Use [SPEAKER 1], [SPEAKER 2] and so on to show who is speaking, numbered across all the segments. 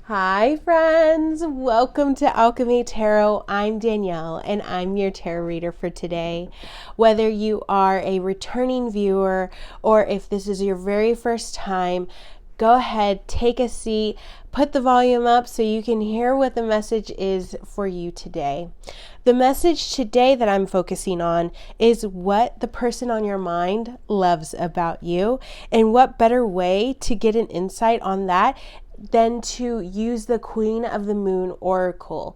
[SPEAKER 1] Hi friends, welcome to Alchemy Tarot. I'm Danielle and I'm your tarot reader for today. Whether you are a returning viewer or if this is your very first time, go ahead, take a seat, put the volume up so you can hear what the message is for you today. The message today that I'm focusing on is what the person on your mind loves about you, and what better way to get an insight on that than to use the Queen of the Moon Oracle.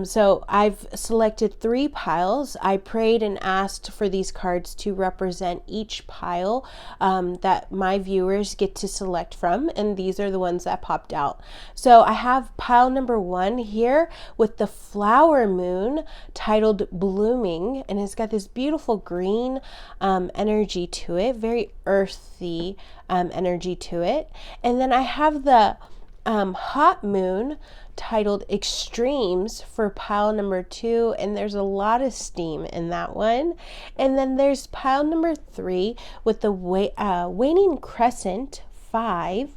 [SPEAKER 1] So I've selected 3 piles. I prayed and asked for these cards to represent each pile that my viewers get to select from, and these are the ones that popped out. So I have pile number 1 here with the flower moon titled Blooming, and it's got this beautiful green energy to it, very earthy energy to it. And then I have the hot moon titled Extremes for pile number 2, and there's a lot of steam in that one. And then there's pile number 3 with the waning crescent 5,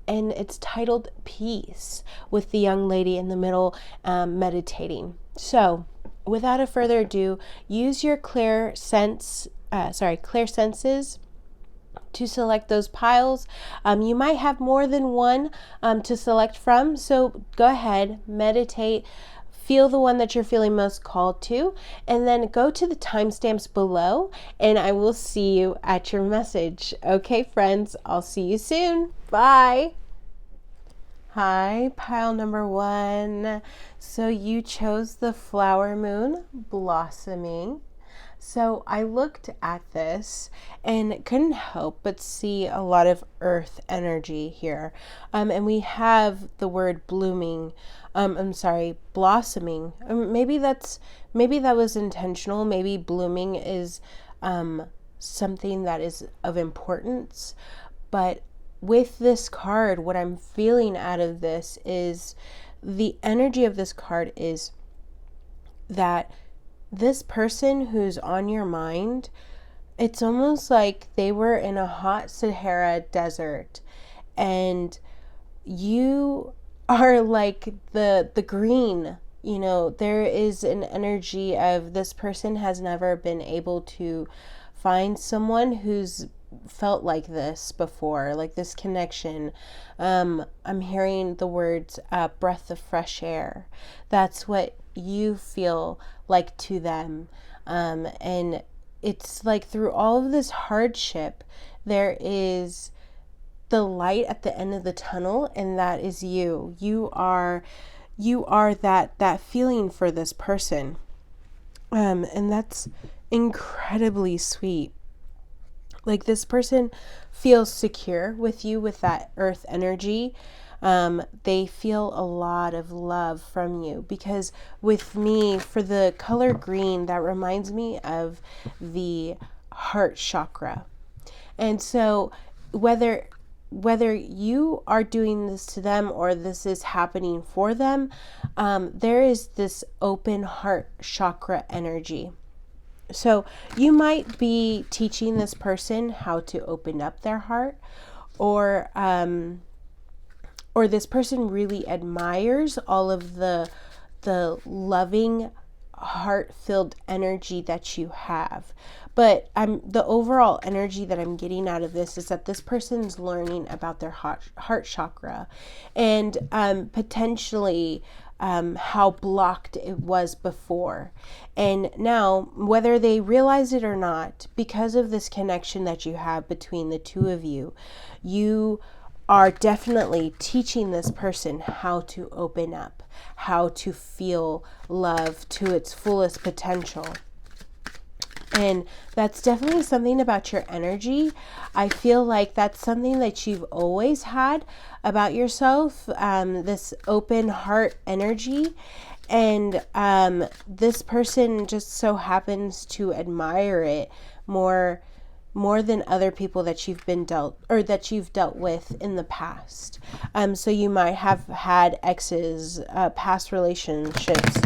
[SPEAKER 1] and it's titled Peace, with the young lady in the middle meditating. So without a further ado, use your clear senses to select those piles. You might have more than one to select from, so go ahead, meditate, feel the one that you're feeling most called to, and then go to the timestamps below, and I will see you at your message. Okay, friends, I'll see you soon. Bye. Hi, pile number 1. So you chose the flower moon blossoming. So I looked at this and couldn't help but see a lot of earth energy here. And we have the word blooming. Blossoming. Maybe that was intentional. Maybe blooming is something that is of importance. But with this card, what I'm feeling out of this is the energy of this card is that this person who's on your mind, it's almost like they were in a hot Sahara desert and you are like the green. You know, there is an energy of this person has never been able to find someone who's felt like this before, like this connection. I'm hearing the words breath of fresh air. That's what you feel like to them. And it's like through all of this hardship, there is the light at the end of the tunnel, and that is you. You are that feeling for this person. And that's incredibly sweet. Like, this person feels secure with you with that earth energy. They feel a lot of love from you, because with me, for the color green, that reminds me of the heart chakra. And so whether you are doing this to them or this is happening for them, there is this open heart chakra energy. So you might be teaching this person how to open up their heart, or this person really admires all of the loving, heart-filled energy that you have. But the overall energy that I'm getting out of this is that this person's learning about their heart chakra, and potentially how blocked it was before. And now, whether they realize it or not, because of this connection that you have between the two of you, you are definitely teaching this person how to open up, how to feel love to its fullest potential. And that's definitely something about your energy. I feel like that's something that you've always had about yourself, this open heart energy. And this person just so happens to admire it more than other people that you've dealt with in the past. So you might have had exes, past relationships.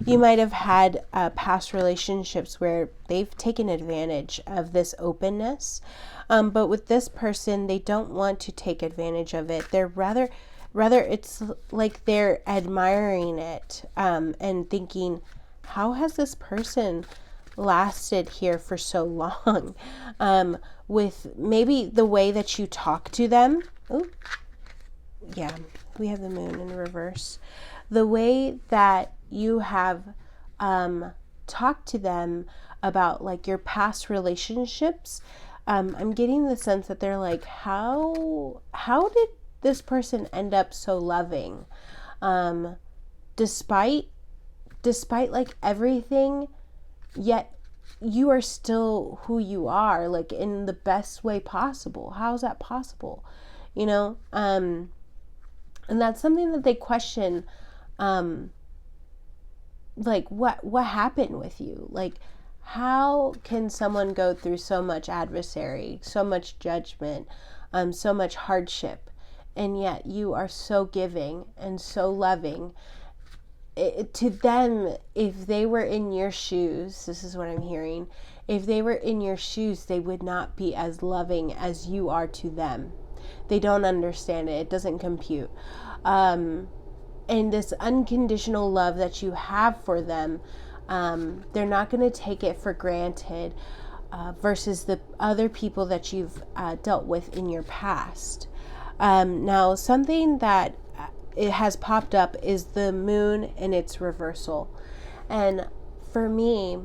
[SPEAKER 1] You might have had past relationships where they've taken advantage of this openness. But with this person, they don't want to take advantage of it. They're rather Rather, it's like they're admiring it, and thinking, how has this person lasted here for so long? With maybe the way that you talk to them. Ooh, yeah, we have the moon in reverse. The way that you have talked to them about like your past relationships. I'm getting the sense that they're like, how did this person end up so loving? Despite like everything, yet you are still who you are, like in the best way possible. How is that possible? You know? And that's something that they question, like what happened with you? Like, how can someone go through so much adversary, so much judgment, so much hardship, and yet you are so giving and so loving? To them, if they were in your shoes, this is what I'm hearing, if they were in your shoes, they would not be as loving as you are to them. They don't understand it. It doesn't compute. And this unconditional love that you have for them, they're not going to take it for granted, versus the other people that you've dealt with in your past. Now, something that it has popped up is the moon and its reversal. And for me,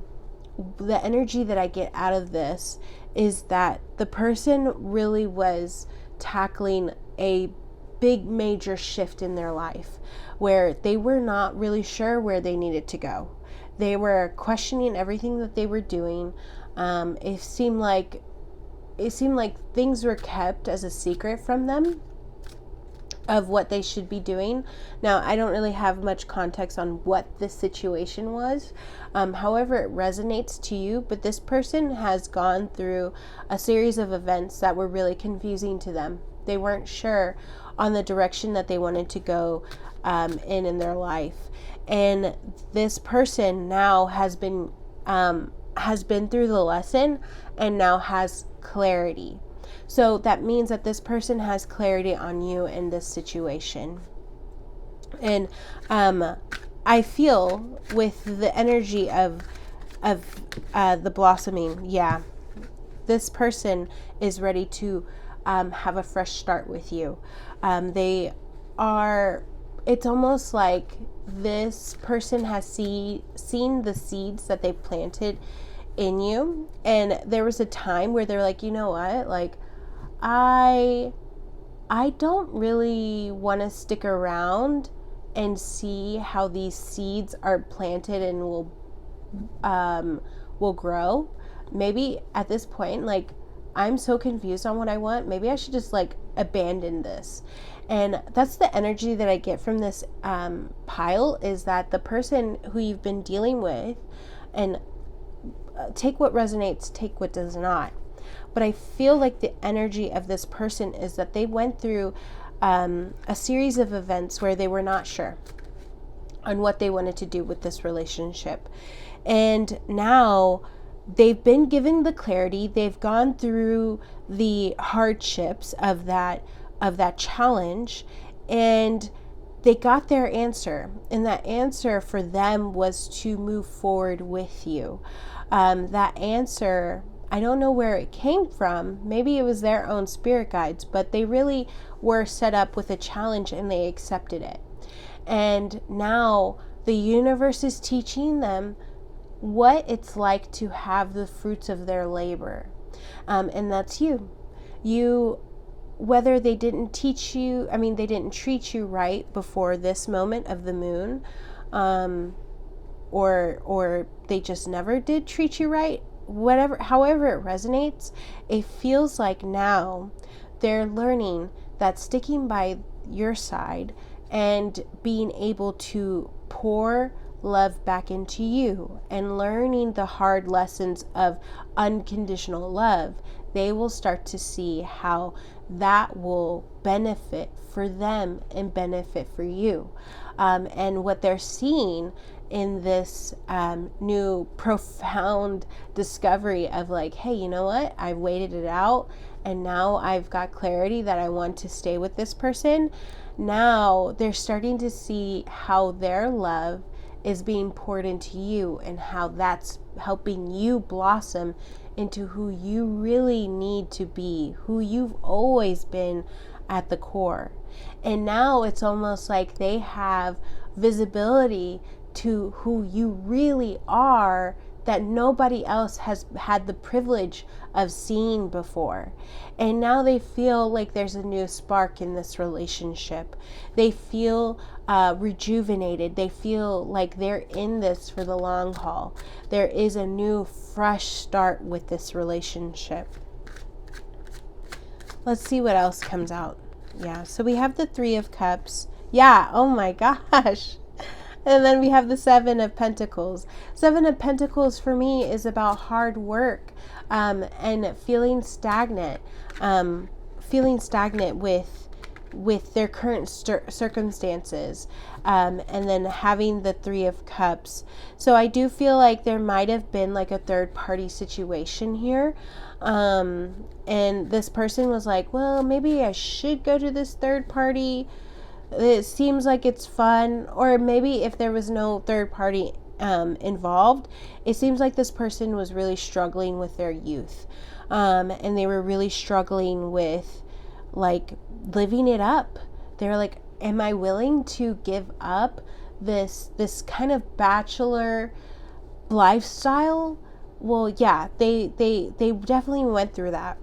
[SPEAKER 1] the energy that I get out of this is that the person really was tackling a big major shift in their life where they were not really sure where they needed to go. They were questioning everything that they were doing. It seemed like things were kept as a secret from them of what they should be doing. Now, I don't really have much context on what the situation was. However, it resonates to you, but this person has gone through a series of events that were really confusing to them. They weren't sure on the direction that they wanted to go in their life. And this person now has been through the lesson and now has clarity. So that means that this person has clarity on you in this situation. And I feel with the energy of the blossoming, yeah, this person is ready to have a fresh start with you. They are, it's almost like this person has seen the seeds that they planted in you. And there was a time where they're like, you know what, like, I don't really want to stick around and see how these seeds are planted and will grow. Maybe at this point, like, I'm so confused on what I want. Maybe I should just like abandon this. And that's the energy that I get from this pile, is that the person who you've been dealing with, and take what resonates, take what does not. But I feel like the energy of this person is that they went through a series of events where they were not sure on what they wanted to do with this relationship. And now they've been given the clarity. They've gone through the hardships of that challenge, and they got their answer. And that answer for them was to move forward with you. That answer, I don't know where it came from. Maybe it was their own spirit guides, but they really were set up with a challenge and they accepted it. And now the universe is teaching them what it's like to have the fruits of their labor. And that's you. Whether they didn't teach you, they didn't treat you right before this moment of the moon, or they just never did treat you right, however it resonates, it feels like now they're learning that sticking by your side and being able to pour love back into you and learning the hard lessons of unconditional love, they will start to see how that will benefit for them and benefit for you. And what they're seeing in this new profound discovery of like, hey, you know what? I've waited it out and now I've got clarity that I want to stay with this person. now they're starting to see how their love is being poured into you and how that's helping you blossom into who you really need to be, who you've always been at the core. And now it's almost like they have visibility to who you really are that nobody else has had the privilege of seeing before. And now they feel like there's a new spark in this relationship. They feel rejuvenated. They feel like they're in this for the long haul. There is a new, fresh start with this relationship. Let's see what else comes out. Yeah, so we have the 3 of Cups. Yeah, oh my gosh. And then we have the 7 of Pentacles. 7 of Pentacles for me is about hard work and feeling stagnant. Feeling stagnant with their current circumstances, and then having the 3 of Cups. So I do feel like there might have been like a third party situation here, and this person was like, well, maybe I should go to this third party. It seems like it's fun. Or maybe if there was no third party involved, it seems like this person was really struggling with their youth, and they were really struggling with like living it up. They're like, am I willing to give up this kind of bachelor lifestyle? Well, yeah, they definitely went through that.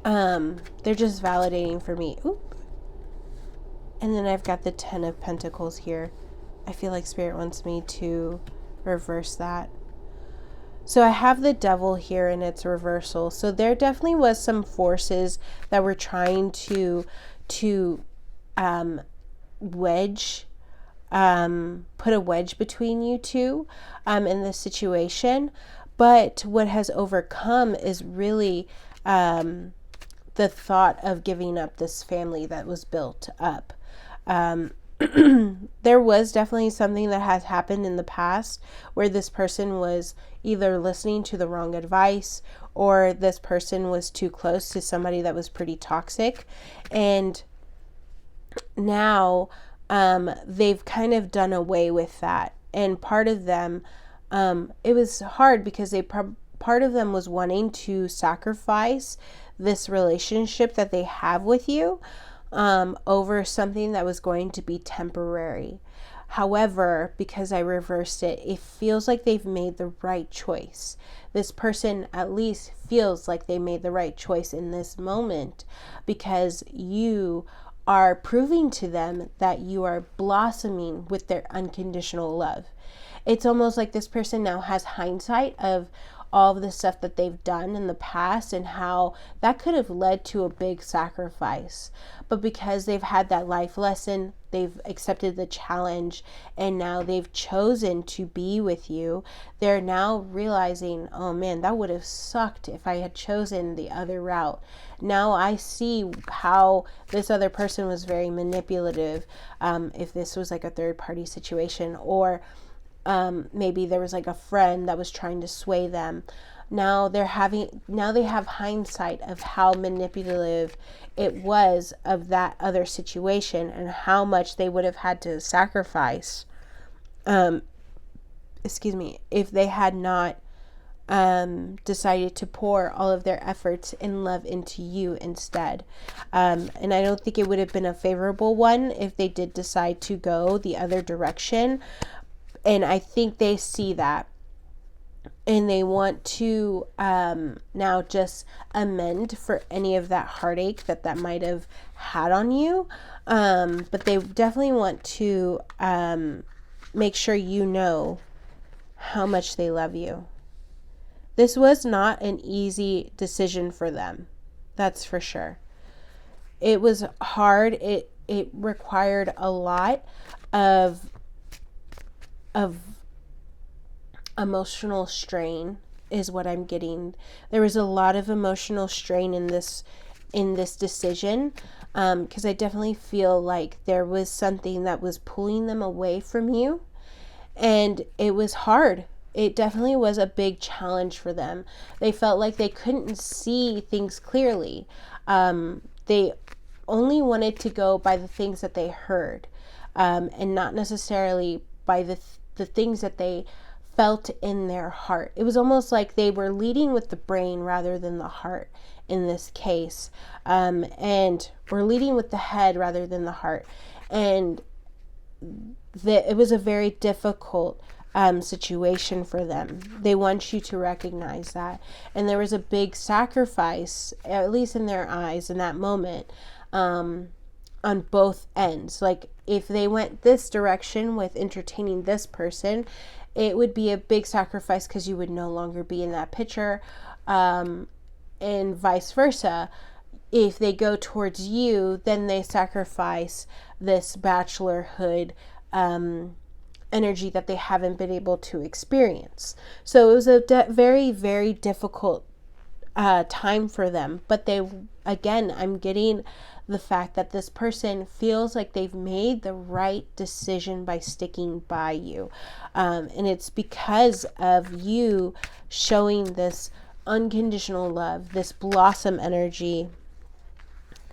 [SPEAKER 1] They're just validating for me. Oop. And then I've got the 10 of Pentacles here. I feel like Spirit wants me to reverse that. So I have the Devil here in its reversal. So there definitely was some forces that were trying to wedge, put a wedge between you two in this situation. But what has overcome is really the thought of giving up this family that was built up. There was definitely something that has happened in the past where this person was either listening to the wrong advice, or this person was too close to somebody that was pretty toxic. And now they've kind of done away with that. And part of them, it was hard because part of them was wanting to sacrifice this relationship that they have with you over something that was going to be temporary. However, because I reversed it, it feels like they've made the right choice. This person at least feels like they made the right choice in this moment, because you are proving to them that you are blossoming with their unconditional love. It's almost like this person now has hindsight of all of the stuff that they've done in the past and how that could have led to a big sacrifice. But because they've had that life lesson, they've accepted the challenge, and now they've chosen to be with you. They're now realizing, oh man, that would have sucked if I had chosen the other route. Now I see how this other person was very manipulative. If this was like a third party situation, or maybe there was like a friend that was trying to sway them. Now they have hindsight of how manipulative it was of that other situation and how much they would have had to sacrifice, if they had not decided to pour all of their efforts and love into you instead. And I don't think it would have been a favorable one if they did decide to go the other direction. And I think they see that, and they want to now just amend for any of that heartache that might have had on you. But they definitely want to make sure you know how much they love you. This was not an easy decision for them. That's for sure. It was hard. It required a lot of emotional strain is what I'm getting. There was a lot of emotional strain in this decision, because I definitely feel like there was something that was pulling them away from you, and it was hard. It definitely was a big challenge for them. They felt like they couldn't see things clearly. They only wanted to go by the things that they heard, and not necessarily by the things that they felt in their heart. It was almost like they were leading with the brain rather than the heart in this case, and were leading with the head rather than the heart. And it was a very difficult situation for them. They want you to recognize that. And there was a big sacrifice, at least in their eyes, in that moment, on both ends. Like, if they went this direction with entertaining this person, it would be a big sacrifice because you would no longer be in that picture, and vice versa. If they go towards you, then they sacrifice this bachelorhood energy that they haven't been able to experience. So it was a very, very difficult time for them. But again, I'm getting the fact that this person feels like they've made the right decision by sticking by you. And it's because of you showing this unconditional love, this blossom energy.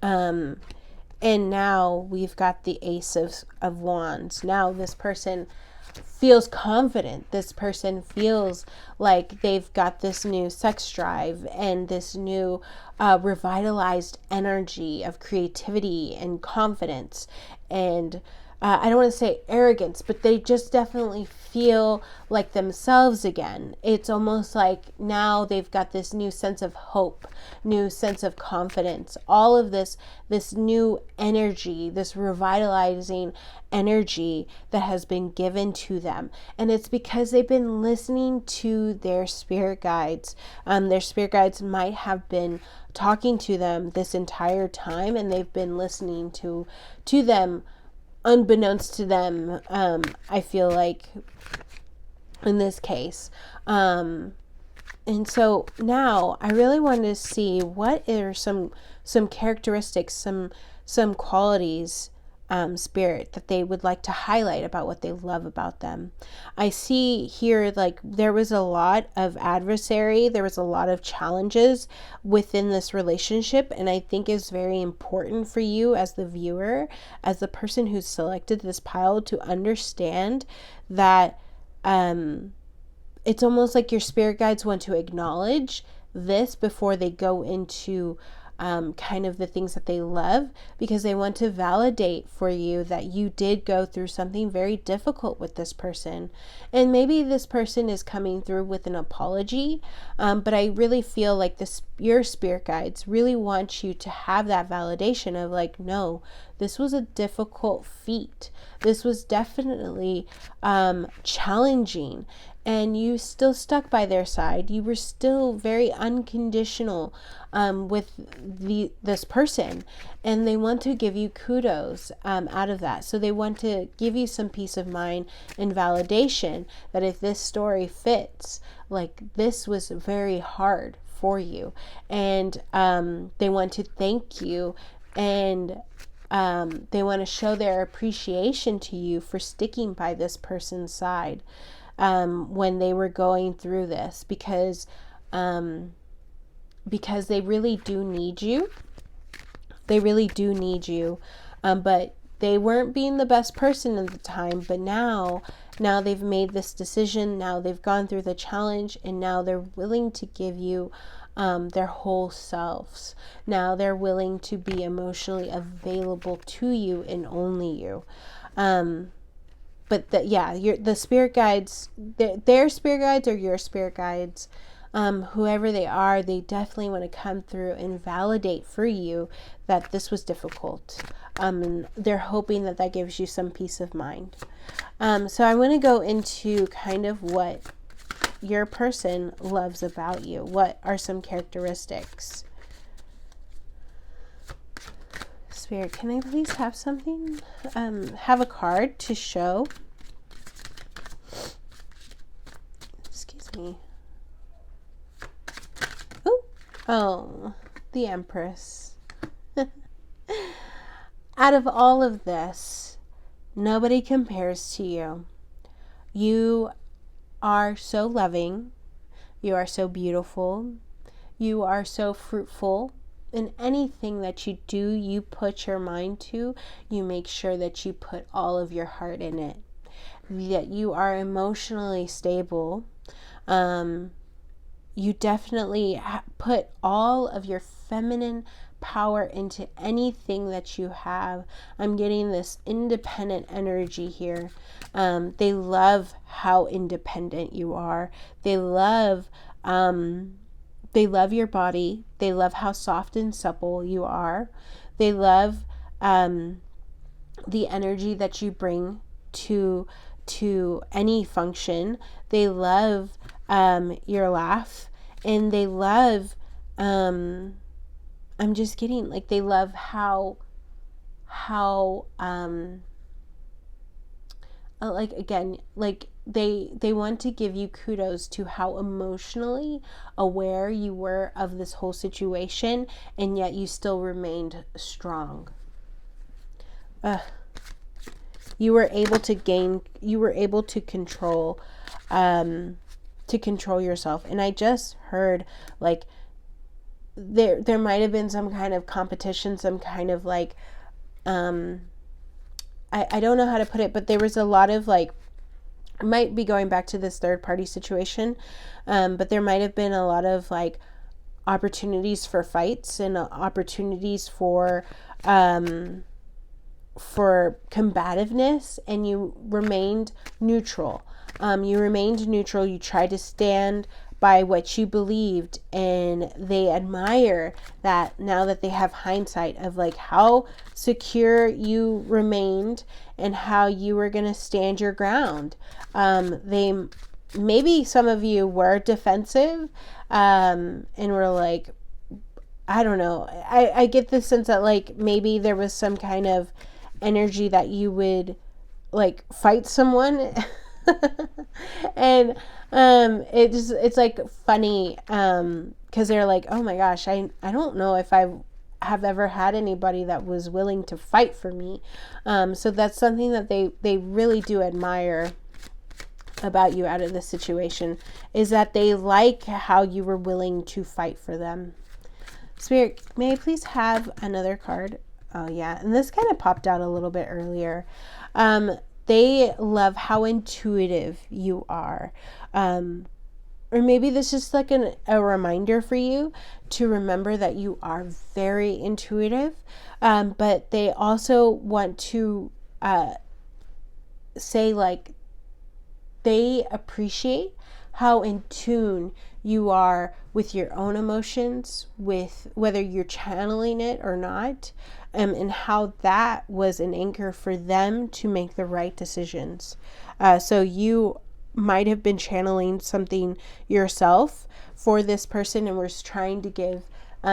[SPEAKER 1] And now we've got the Ace of Wands. Now this person feels confident. This person feels like they've got this new sex drive and this new revitalized energy of creativity and confidence. And I don't want to say arrogance, but they just definitely feel like themselves again. It's almost like now they've got this new sense of hope, new sense of confidence, all of this new energy, this revitalizing energy that has been given to them. And it's because they've been listening to their spirit guides. Their spirit guides might have been talking to them this entire time, and they've been listening to them unbeknownst to them, I feel like, in this case. And so now I really want to see what are some characteristics, some qualities, spirit, that they would like to highlight about what they love about them. I see here, like, there was a lot of adversary, there was a lot of challenges within this relationship, and I think is very important for you as the viewer, as the person who selected this pile, to understand that it's almost like your spirit guides want to acknowledge this before they go into kind of the things that they love, because they want to validate for you that you did go through something very difficult with this person. And maybe this person is coming through with an apology, but I really feel like your spirit guides really want you to have that validation of, like, no, this was a difficult feat. This was definitely challenging. And you still stuck by their side. You were still very unconditional with this person, and they want to give you kudos out of that. So they want to give you some peace of mind and validation that if this story fits, like, this was very hard for you, and they want to thank you, and they want to show their appreciation to you for sticking by this person's side when they were going through this, because they really do need you. They really do need you. But they weren't being the best person at the time, but now they've made this decision. Now they've gone through the challenge, and now they're willing to give you their whole selves. Now they're willing to be emotionally available to you and only you. But the spirit guides, their spirit guides or your spirit guides, whoever they are, they definitely want to come through and validate for you that this was difficult. And they're hoping that gives you some peace of mind. So I want to go into kind of what your person loves about you. What are some characteristics? Spirit, can I please have something? Have a card to show. Excuse me. Oh, the Empress. Out of all of this, nobody compares to you. You are so loving. You are so beautiful. You are so fruitful in anything that you do, you put your mind to, you make sure that you put all of your heart in it, that you are emotionally stable. You definitely put all of your feminine power into anything that you have. I'm getting this independent energy here. They love how independent you are. They love your body. They love how soft and supple you are. They love the energy that you bring to any function. They love your laugh, and they love I'm just getting like they love how like again, like they want to give you kudos to how emotionally aware you were of this whole situation, and yet you still remained strong. You were able to control yourself. And I just heard like there might have been some kind of competition, some kind of like I don't know how to put it, but there was a lot of like, I might be going back to this third party situation, but there might have been a lot of like opportunities for fights and opportunities for combativeness, and you remained neutral. You tried to stand by what you believed, and they admire that now that they have hindsight of like how secure you remained and how you were going to stand your ground. Maybe some of you were defensive and were like, I don't know. I get the sense that like maybe there was some kind of energy that you would like fight someone. And it's like funny because they're like, oh my gosh, I don't know if I have ever had anybody that was willing to fight for me. So that's something that they really do admire about you out of this situation, is that they like how you were willing to fight for them. Spirit, may I please have another card? Oh yeah, and this kind of popped out a little bit earlier. They love how intuitive you are. Or maybe this is like a reminder for you to remember that you are very intuitive. But they also want to say like they appreciate how in tune you are with your own emotions, with whether you're channeling it or not, and how that was an anchor for them to make the right decisions. So you might have been channeling something yourself for this person and was trying to give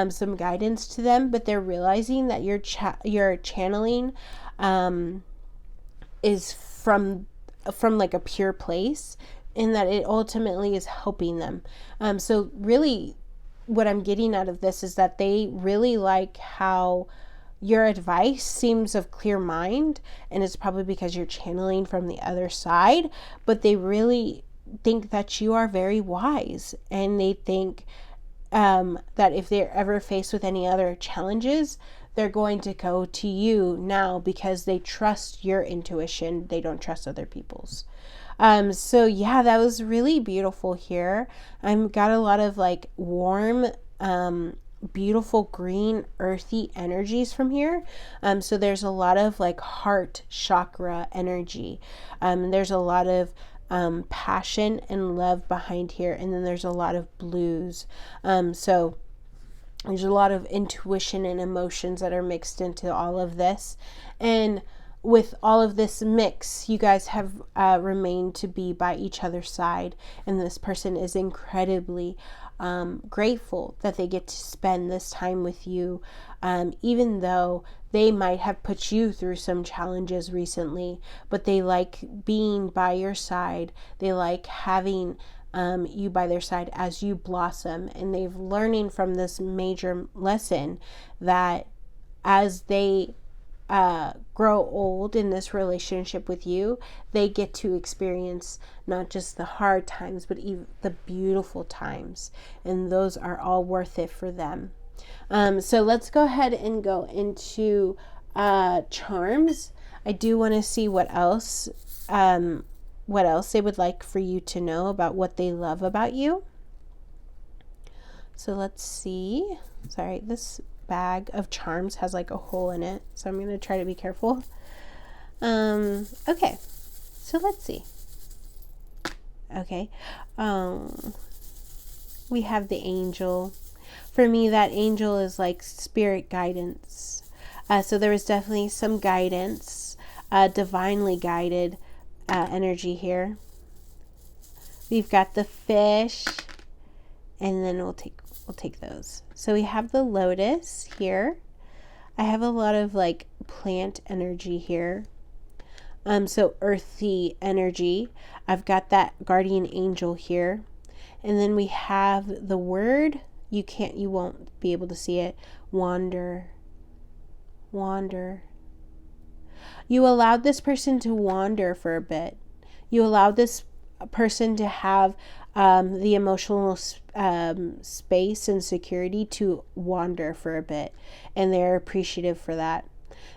[SPEAKER 1] some guidance to them, but they're realizing that your channeling is from like a pure place, and that it ultimately is helping them. So really what I'm getting out of this is that they really like how your advice seems of clear mind, and it's probably because you're channeling from the other side, but they really think that you are very wise, and they think that if they're ever faced with any other challenges, they're going to go to you now because they trust your intuition. They don't trust other people's. So yeah, that was really beautiful here. I've got a lot of like warm, beautiful green earthy energies from here. So there's a lot of like heart chakra energy. There's a lot of passion and love behind here, and then there's a lot of blues. So there's a lot of intuition and emotions that are mixed into all of this. And with all of this mix, you guys have remained to be by each other's side, and this person is incredibly grateful that they get to spend this time with you, even though they might have put you through some challenges recently, but they like being by your side. They like having you by their side as you blossom, and they've learning from this major lesson that as they grow old in this relationship with you, they get to experience not just the hard times, but even the beautiful times, and those are all worth it for them. So let's go ahead and go into charms. I do want to see what else they would like for you to know about what they love about you. So let's see. Sorry, this bag of charms has like a hole in it, so I'm going to try to be careful. Okay, so let's see. Okay, we have the angel. For me, that angel is like spirit guidance. So there was definitely some guidance, divinely guided energy here. We've got the fish, and then we'll take those. So we have the lotus here. I have a lot of like plant energy here. So earthy energy. I've got that guardian angel here. And then we have the word, you won't be able to see it, wander. Wander. You allowed this person to wander for a bit. You allowed this person to have the emotional space and security to wander for a bit, and they're appreciative for that.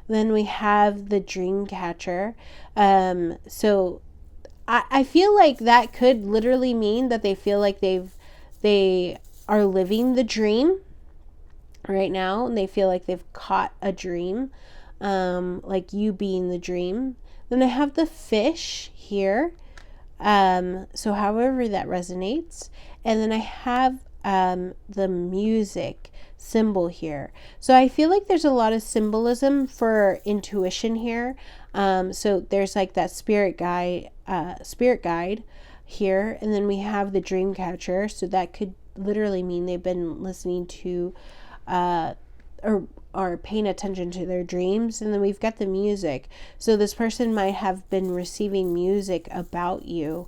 [SPEAKER 1] Then we have the dream catcher. So I feel like that could literally mean that they feel like they are living the dream right now, and they feel like they've caught a dream, like you being the dream. Then I have the fish here. So however that resonates. And then I have the music symbol here. So I feel like there's a lot of symbolism for intuition here. So there's like that spirit guide here, and then we have the dream catcher. So that could literally mean they've been listening to or paying attention to their dreams. And then we've got the music. So this person might have been receiving music about you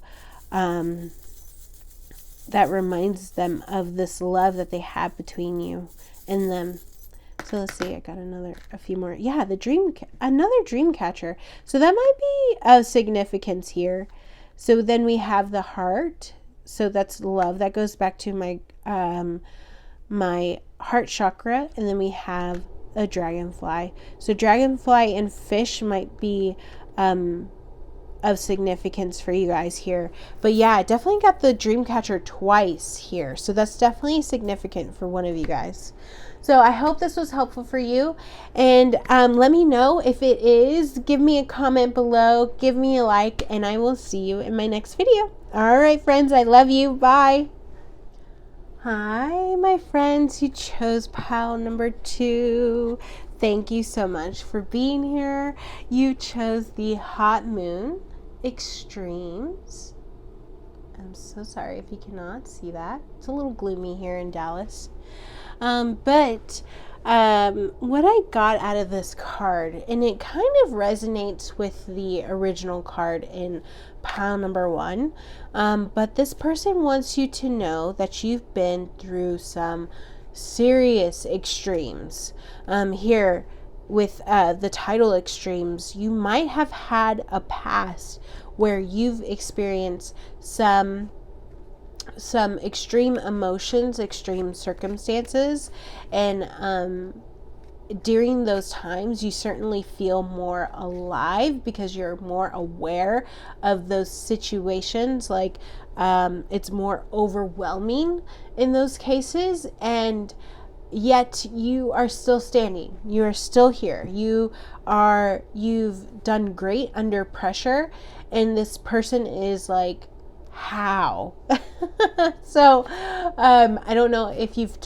[SPEAKER 1] that reminds them of this love that they have between you and them. So let's see, I got a few more. Yeah, another dream catcher. So that might be of significance here. So then we have the heart. So that's love. That goes back to my heart chakra. And then we have a dragonfly. So dragonfly and fish might be of significance for you guys here. But yeah, I definitely got the dream catcher twice here. So that's definitely significant for one of you guys. So I hope this was helpful for you. And let me know if it is. Give me a comment below. Give me a like. And I will see you in my next video. All right, friends. I love you. Bye. Hi, my friends who chose pile number 2. Thank you so much for being here. You chose the Hot Moon Extremes. I'm so sorry if you cannot see that. It's a little gloomy here in Dallas. But what I got out of this card, and it kind of resonates with the original card in pile number 1, but this person wants you to know that you've been through some serious extremes. Here with the title extremes, you might have had a past where you've experienced some extreme emotions, extreme circumstances, and during those times you certainly feel more alive because you're more aware of those situations. Like it's more overwhelming in those cases, and yet you are still standing. You are still here. You've done great under pressure, and this person is like, how? So I don't know if you've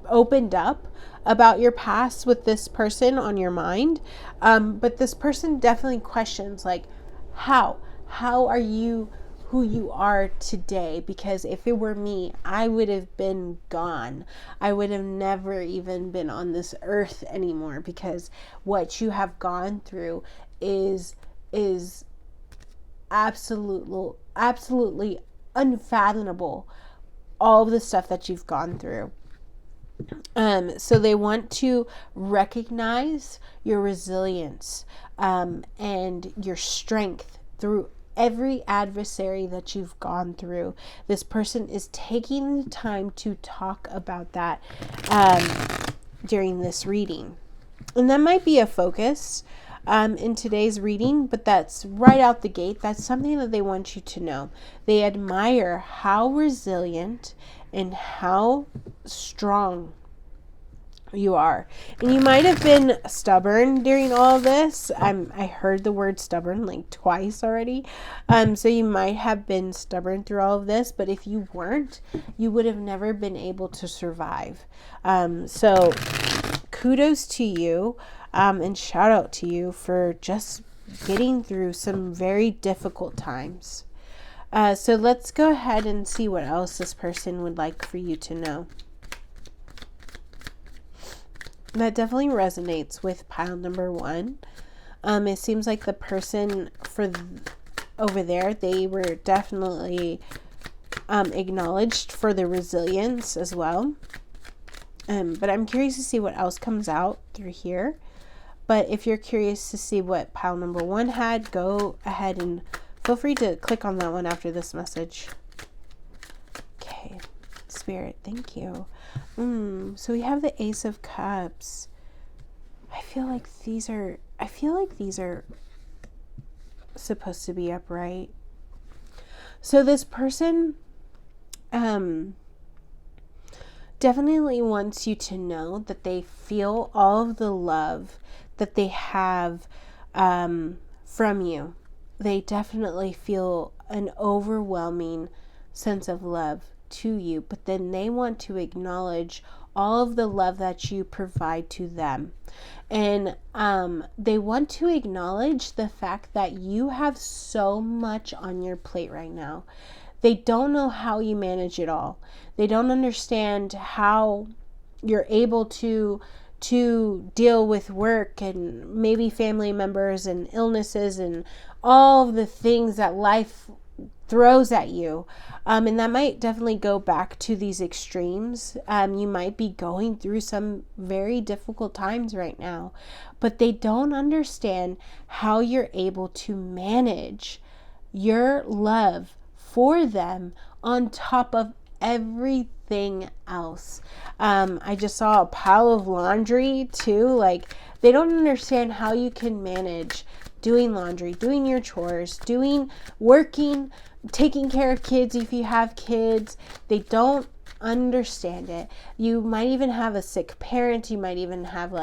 [SPEAKER 1] opened up about your past with this person on your mind, but this person definitely questions like, how are you who you are today? Because if it were me, I would have been gone. I would have never even been on this earth anymore, because what you have gone through is absolutely unfathomable. All of the stuff that you've gone through. So they want to recognize your resilience and your strength through every adversary that you've gone through. This person is taking the time to talk about that during this reading. And that might be a focus in today's reading, but that's right out the gate. That's something that they want you to know. They admire how resilient and how strong you are. And you might have been stubborn during all of this. I heard the word stubborn like twice already. So you might have been stubborn through all of this, but if you weren't, you would have never been able to survive. So kudos to you, and shout out to you for just getting through some very difficult times. So let's go ahead and see what else this person would like for you to know. That definitely resonates with pile number 1. It seems like the person over there, they were definitely acknowledged for their resilience as well. But I'm curious to see what else comes out through here. But if you're curious to see what pile number 1 had, go ahead and feel free to click on that one after this message. Okay, Spirit, thank you. So we have the Ace of Cups. I feel like these are supposed to be upright. So this person definitely wants you to know that they feel all of the love that they have from you. They definitely feel an overwhelming sense of love to you, but then they want to acknowledge all of the love that you provide to them. And they want to acknowledge the fact that you have so much on your plate right now. They don't know how you manage it all. They don't understand how you're able to deal with work and maybe family members and illnesses and all of the things that life throws at you. And that might definitely go back to these extremes. You might be going through some very difficult times right now, but they don't understand how you're able to manage your love for them on top of everything else. I just saw a pile of laundry too. Like, they don't understand how you can manage doing laundry, doing your chores, working, taking care of kids if you have kids. They don't understand it. You might even have a sick parent. You might even have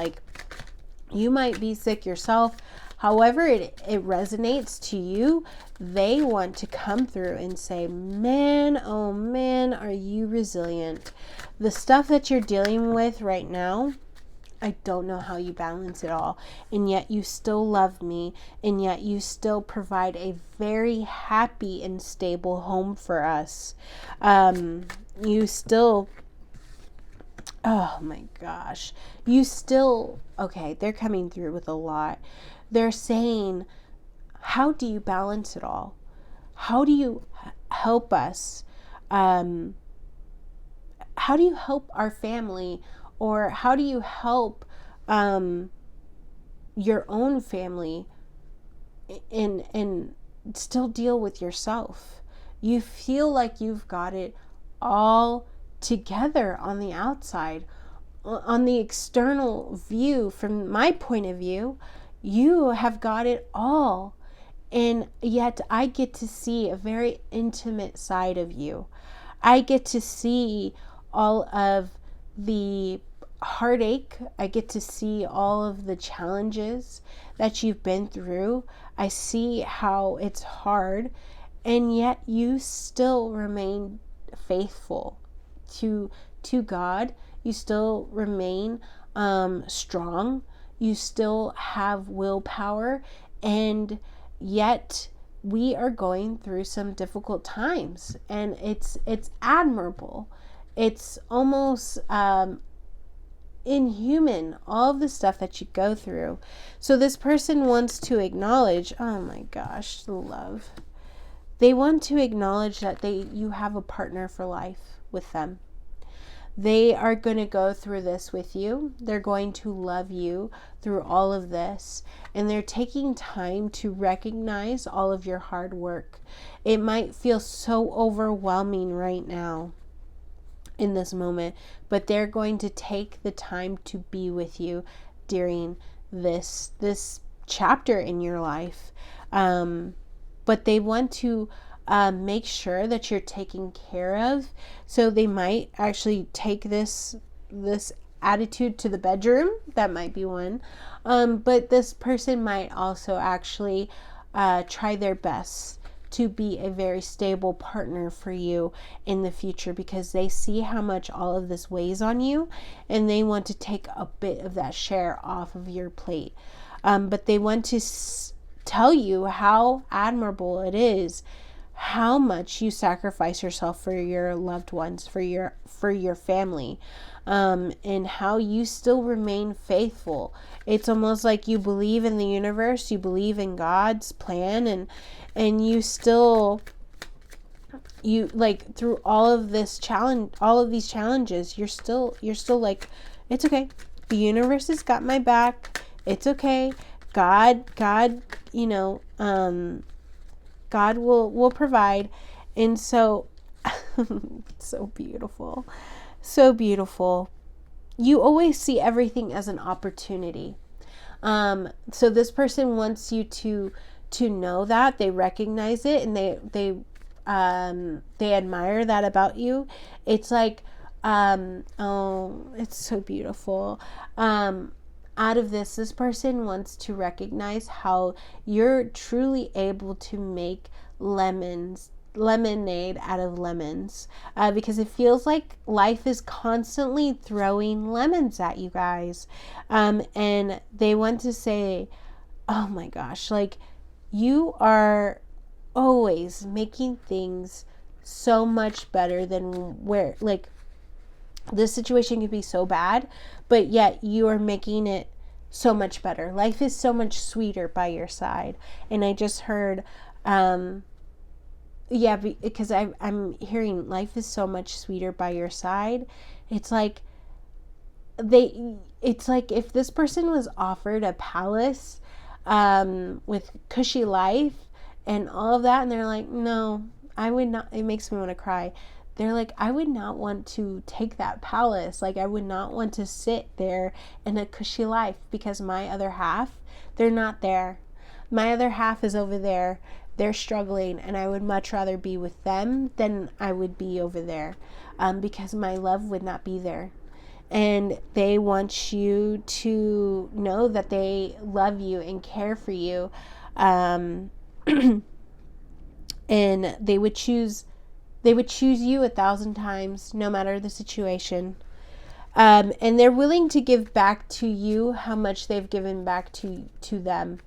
[SPEAKER 1] you might be sick yourself. However it resonates to you, they want to come through and say, man, oh man, are you resilient? The stuff that you're dealing with right now, I don't know how you balance it all, and yet you still love me, and yet you still provide a very happy and stable home for us. You still, oh my gosh, okay, they're coming through with a lot. They're saying, how do you balance it all? How do you help us? How do you help our family? Or how do you help your own family and still deal with yourself? You feel like you've got it all together on the outside. On the external view, from my point of view, you have got it all. And yet I get to see a very intimate side of you. I get to see all of the heartache. I get to see all of the challenges that you've been through. I see how it's hard, and yet you still remain faithful to God. You still remain strong. You still have willpower, and yet we are going through some difficult times, and it's admirable. It's almost inhuman, all of the stuff that you go through. So this person wants to acknowledge, oh my gosh, the love. They want to acknowledge that you have a partner for life with them. They are going to go through this with you. They're going to love you through all of this. And they're taking time to recognize all of your hard work. It might feel so overwhelming right now in this moment, but they're going to take the time to be with you during this chapter in your life. But they want to make sure that you're taken care of. So they might actually take this attitude to the bedroom. That might be one. But this person might also actually try their best to be a very stable partner for you in the future, because they see how much all of this weighs on you, and they want to take a bit of that share off of your plate. But they want to tell you how admirable it is, how much you sacrifice yourself for your loved ones, for your family, and how you still remain faithful. It's almost like you believe in the universe, you believe in God's plan, and you still, you like, through all of these challenges, you're still like, it's okay. The universe has got my back. It's okay. God, you know, God will provide. And so, so beautiful. So beautiful. You always see everything as an opportunity. So this person wants you to know that. They recognize it, and they admire that about you. It's like, oh, it's so beautiful. Out of this person wants to recognize how you're truly able to make lemonade out of lemons, because it feels like life is constantly throwing lemons at you guys. And they want to say, oh my gosh, like, you are always making things so much better than where, like, this situation could be so bad, but yet you are making it so much better. Life is so much sweeter by your side. And I just heard, because I'm hearing life is so much sweeter by your side. It's like if this person was offered a palace, with cushy life and all of that, and they're like, no, I would not. It makes me want to cry. They're like, I would not want to take that palace. Like, I would not want to sit there in a cushy life, because my other half, they're not there. My other half is over there. They're struggling, and I would much rather be with them than I would be over there, because my love would not be there. And they want you to know that they love you and care for you, and they would choose you 1,000 times, no matter the situation. And they're willing to give back to you how much they've given back to them,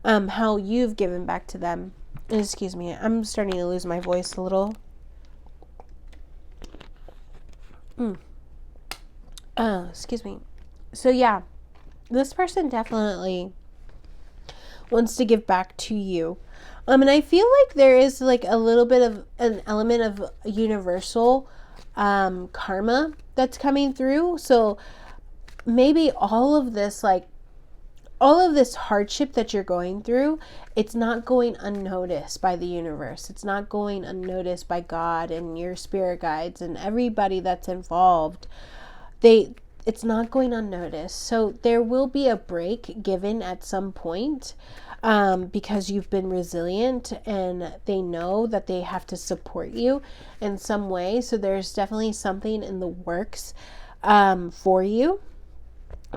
[SPEAKER 1] how you've given back to them. Excuse me, I'm starting to lose my voice a little. Excuse me. So yeah, this person definitely wants to give back to you. And I feel like there is like a little bit of an element of universal karma that's coming through. So maybe all of this hardship that you're going through, it's not going unnoticed by the universe. It's not going unnoticed by God and your spirit guides and everybody that's involved. It's not going unnoticed. So there will be a break given at some point, because you've been resilient, and they know that they have to support you in some way. So there's definitely something in the works for you.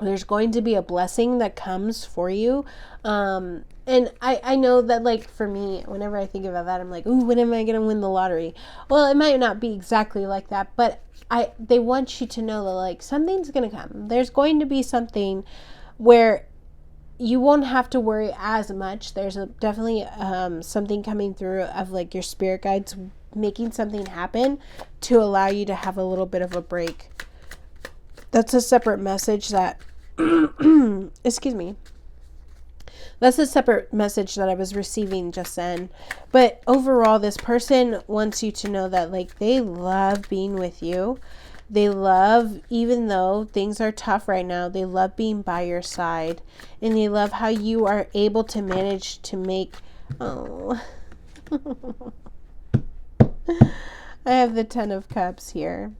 [SPEAKER 1] There's going to be a blessing that comes for you. And I know that, like, for me, whenever I think about that, I'm like, ooh, when am I going to win the lottery? Well, it might not be exactly like that, but they want you to know that, like, something's going to come. There's going to be something where you won't have to worry as much. There's definitely something coming through of, like, your spirit guides making something happen to allow you to have a little bit of a break. That's a separate message that, excuse me. That's a separate message that I was receiving just then. But overall, this person wants you to know that, like, they love being with you. They love, even though things are tough right now, they love being by your side. And they love how you are able to manage to make, oh, I have the Ten of Cups here.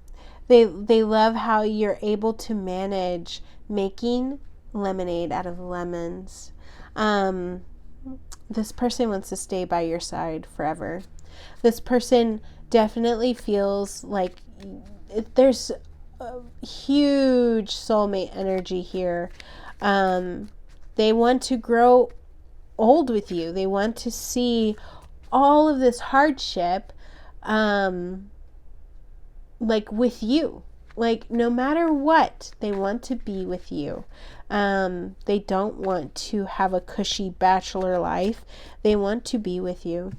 [SPEAKER 1] They love how you're able to manage making lemonade out of lemons. This person wants to stay by your side forever. This person definitely feels like there's a huge soulmate energy here. They want to grow old with you. They want to see all of this hardship like with you. Like no matter what, they want to be with you. They don't want to have a cushy bachelor life. They want to be with you.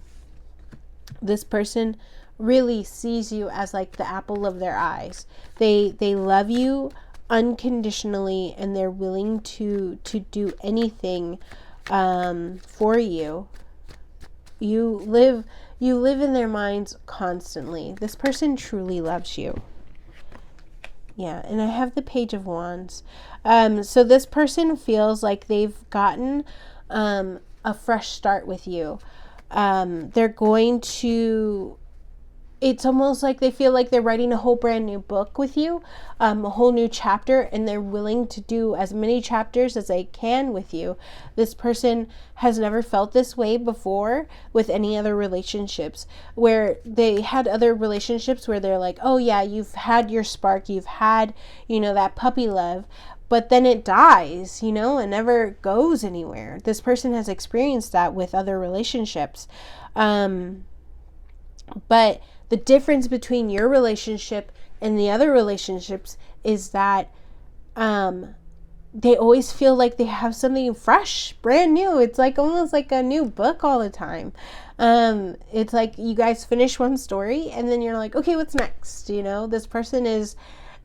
[SPEAKER 1] This person really sees you as like the apple of their eyes. They love you unconditionally, and they're willing to do anything for you. You live in their minds constantly. This person truly loves you. Yeah, and I have the Page of Wands. So this person feels like they've gotten a fresh start with you. They're going to, it's almost like they feel like they're writing a whole brand new book with you, a whole new chapter, and they're willing to do as many chapters as they can with you. This person has never felt this way before with any other relationships, where they had other relationships where they're like, oh yeah, you've had your spark, you've had, that puppy love, but then it dies, and never goes anywhere. This person has experienced that with other relationships. But the difference between your relationship and the other relationships is that they always feel like they have something fresh, brand new. It's like almost like a new book all the time. It's like you guys finish one story and then you're like, okay, what's next? This person is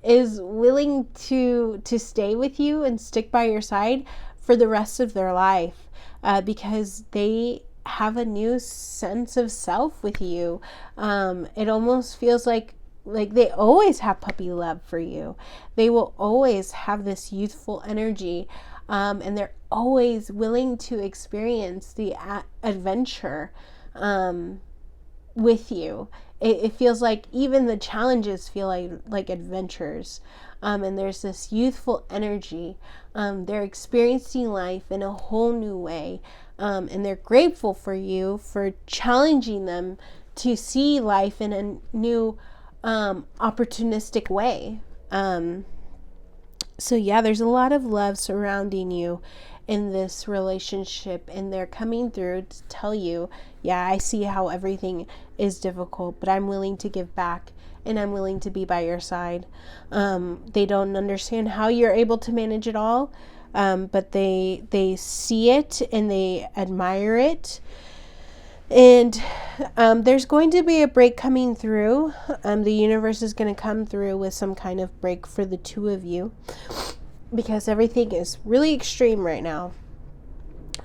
[SPEAKER 1] willing to stay with you and stick by your side for the rest of their life, because they have a new sense of self with you. It almost feels like they always have puppy love for you. They will always have this youthful energy, and they're always willing to experience the adventure with you. It feels like even the challenges feel like adventures, and there's this youthful energy. They're experiencing life in a whole new way. And they're grateful for you for challenging them to see life in a new opportunistic way. So yeah, there's a lot of love surrounding you in this relationship, and they're coming through to tell you, yeah, I see how everything is difficult, but I'm willing to give back, and I'm willing to be by your side. They don't understand how you're able to manage it all, but they see it and they admire it. And there's going to be a break coming through. The universe is going to come through with some kind of break for the two of you, because everything is really extreme right now.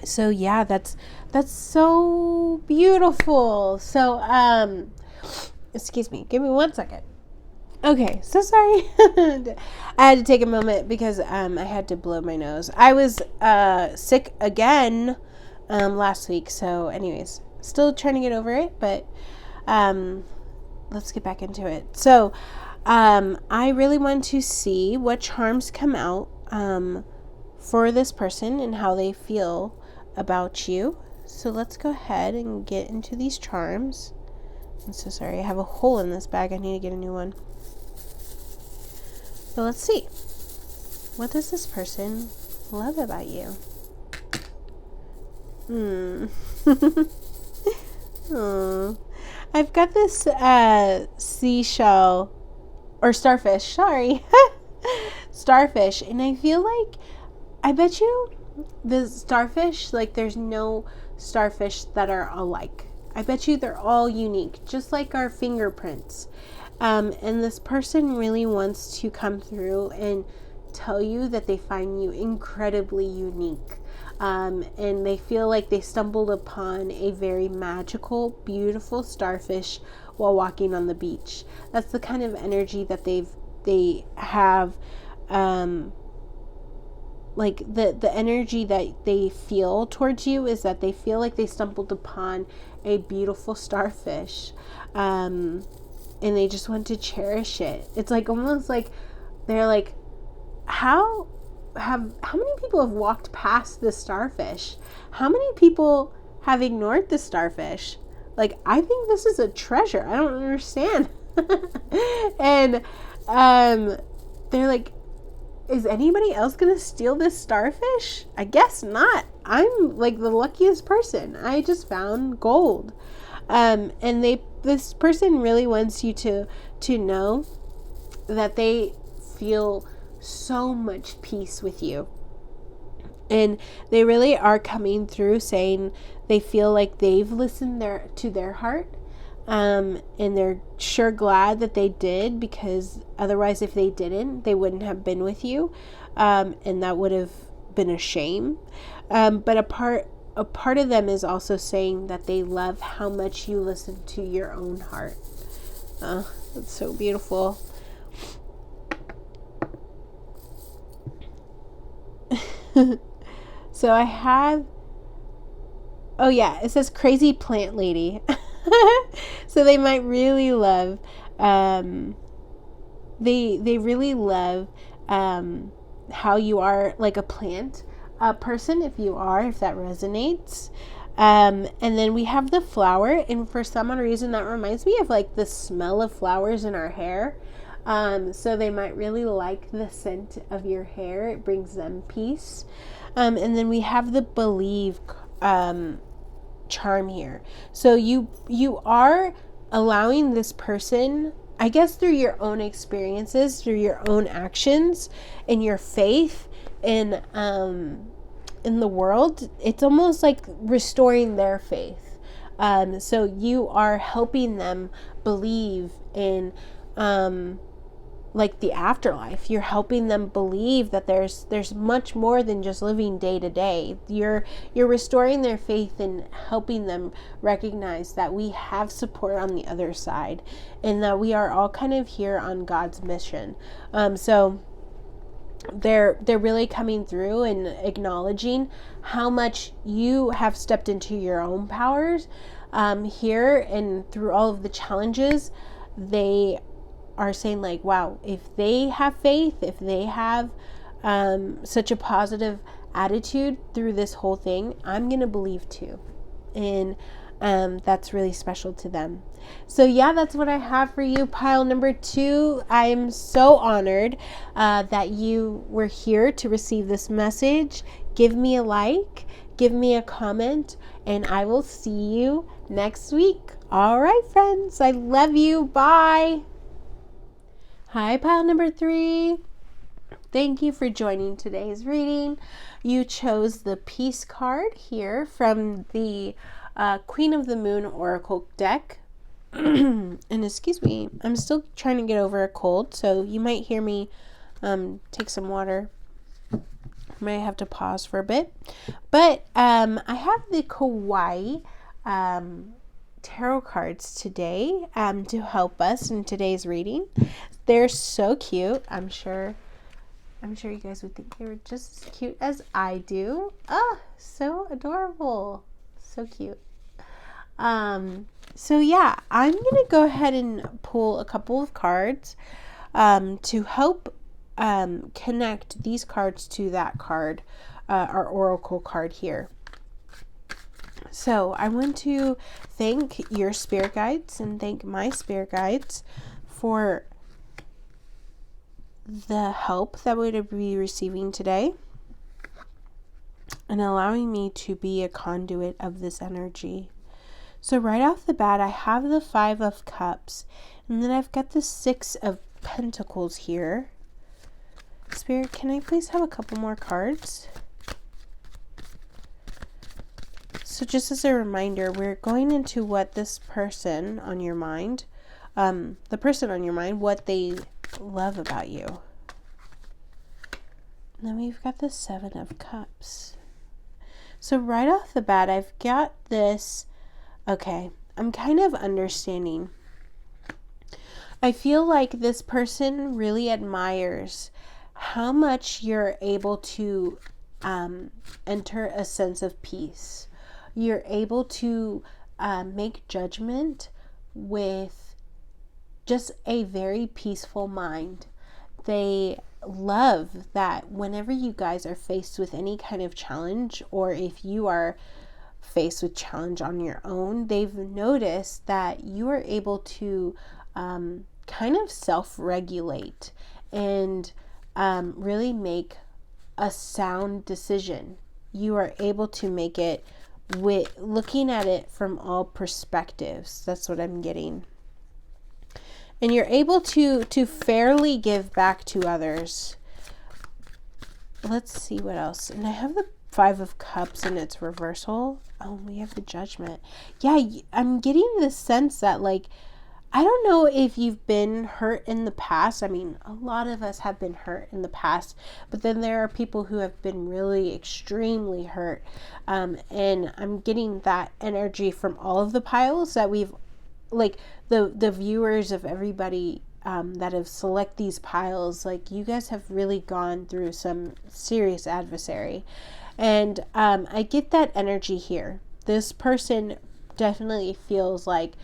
[SPEAKER 1] So yeah, that's so beautiful. So excuse me, give me 1 second. Okay, so sorry. I had to take a moment because I had to blow my nose. I was sick again last week. So anyways, still trying to get over it, but let's get back into it. So I really want to see what charms come out for this person and how they feel about you. So let's go ahead and get into these charms. I'm so sorry, I have a hole in this bag. I need to get a new one. So let's see. What does this person love about you? I've got this seashell or starfish, sorry. Starfish, and I feel like, I bet you the starfish, like there's no starfish that are alike. I bet you they're all unique, just like our fingerprints. And this person really wants to come through and tell you that they find you incredibly unique. And they feel like they stumbled upon a very magical, beautiful starfish while walking on the beach. That's the kind of energy that they've they have, like the energy that they feel towards you is that they feel like they stumbled upon a beautiful starfish, and they just want to cherish it. It's like almost like they're like, how many people have walked past this starfish? How many people have ignored the starfish? Like, I think this is a treasure. I don't understand. And they're like, is anybody else gonna steal this starfish? I guess not. I'm like the luckiest person. I just found gold. And this person really wants you to know that they feel so much peace with you. And they really are coming through saying they feel like they've listened to their heart. And they're sure glad that they did, because otherwise, if they didn't, they wouldn't have been with you. And that would have been a shame. But a part of them is also saying that they love how much you listen to your own heart. Oh, that's so beautiful. So I have, oh yeah, it says crazy plant lady. So they might really love, they really love how you are like a plant person, if that resonates. And then we have the flower, and for some reason that reminds me of like the smell of flowers in our hair. So they might really like the scent of your hair. It brings them peace. And then we have the believe charm here. So you are allowing this person, I guess, through your own experiences, through your own actions, and your faith in the world. It's almost like restoring their faith. So you are helping them believe in like the afterlife. You're helping them believe that there's much more than just living day to day. You're restoring their faith and helping them recognize that we have support on the other side, and that we are all kind of here on God's mission. So they're really coming through and acknowledging how much you have stepped into your own powers here, and through all of the challenges. They are saying like, wow, if they have faith, if they have such a positive attitude through this whole thing, I'm gonna believe too. And that's really special to them. So yeah, that's what I have for you, pile number 2. I am so honored that you were here to receive this message. Give me a like, give me a comment, and I will see you next week. All right, friends, I love you. Bye. Hi, pile number 3. Thank you for joining today's reading. You chose the Peace card here from the Queen of the Moon Oracle deck. And excuse me, I'm still trying to get over a cold, so you might hear me take some water. I might have to pause for a bit. But I have the Kawaii Tarot cards today to help us in today's reading. They're so cute. I'm sure you guys would think they were just as cute as I do. Oh, so adorable. So cute. So yeah, I'm going to go ahead and pull a couple of cards to help connect these cards to that card, our oracle card here. So I want to thank your spirit guides and thank my spirit guides for the help that we would be receiving today and allowing me to be a conduit of this energy. So right off the bat, I have the 5 of Cups, and then I've got the 6 of Pentacles here. Spirit, can I please have a couple more cards? So just as a reminder, we're going into what this person on your mind, what they love about you. And then we've got the 7 of Cups. So right off the bat, I've got this, okay, I'm kind of understanding. I feel like this person really admires how much you're able to enter a sense of peace. You're able to make judgment with just a very peaceful mind. They love that whenever you guys are faced with any kind of challenge, or if you are faced with challenge on your own, they've noticed that you are able to kind of self-regulate and really make a sound decision. You are able to make it with looking at it from all perspectives. That's what I'm getting. And you're able to fairly give back to others. Let's see what else. And I have the 5 of Cups in its reversal. Oh, we have the Judgment. Yeah, I'm getting the sense that, like, I don't know if you've been hurt in the past. I mean, a lot of us have been hurt in the past, but then there are people who have been really extremely hurt. And I'm getting that energy from all of the piles that we've, like, the viewers of everybody that have select these piles. Like, you guys have really gone through some serious adversary. And I get that energy here. This person definitely feels like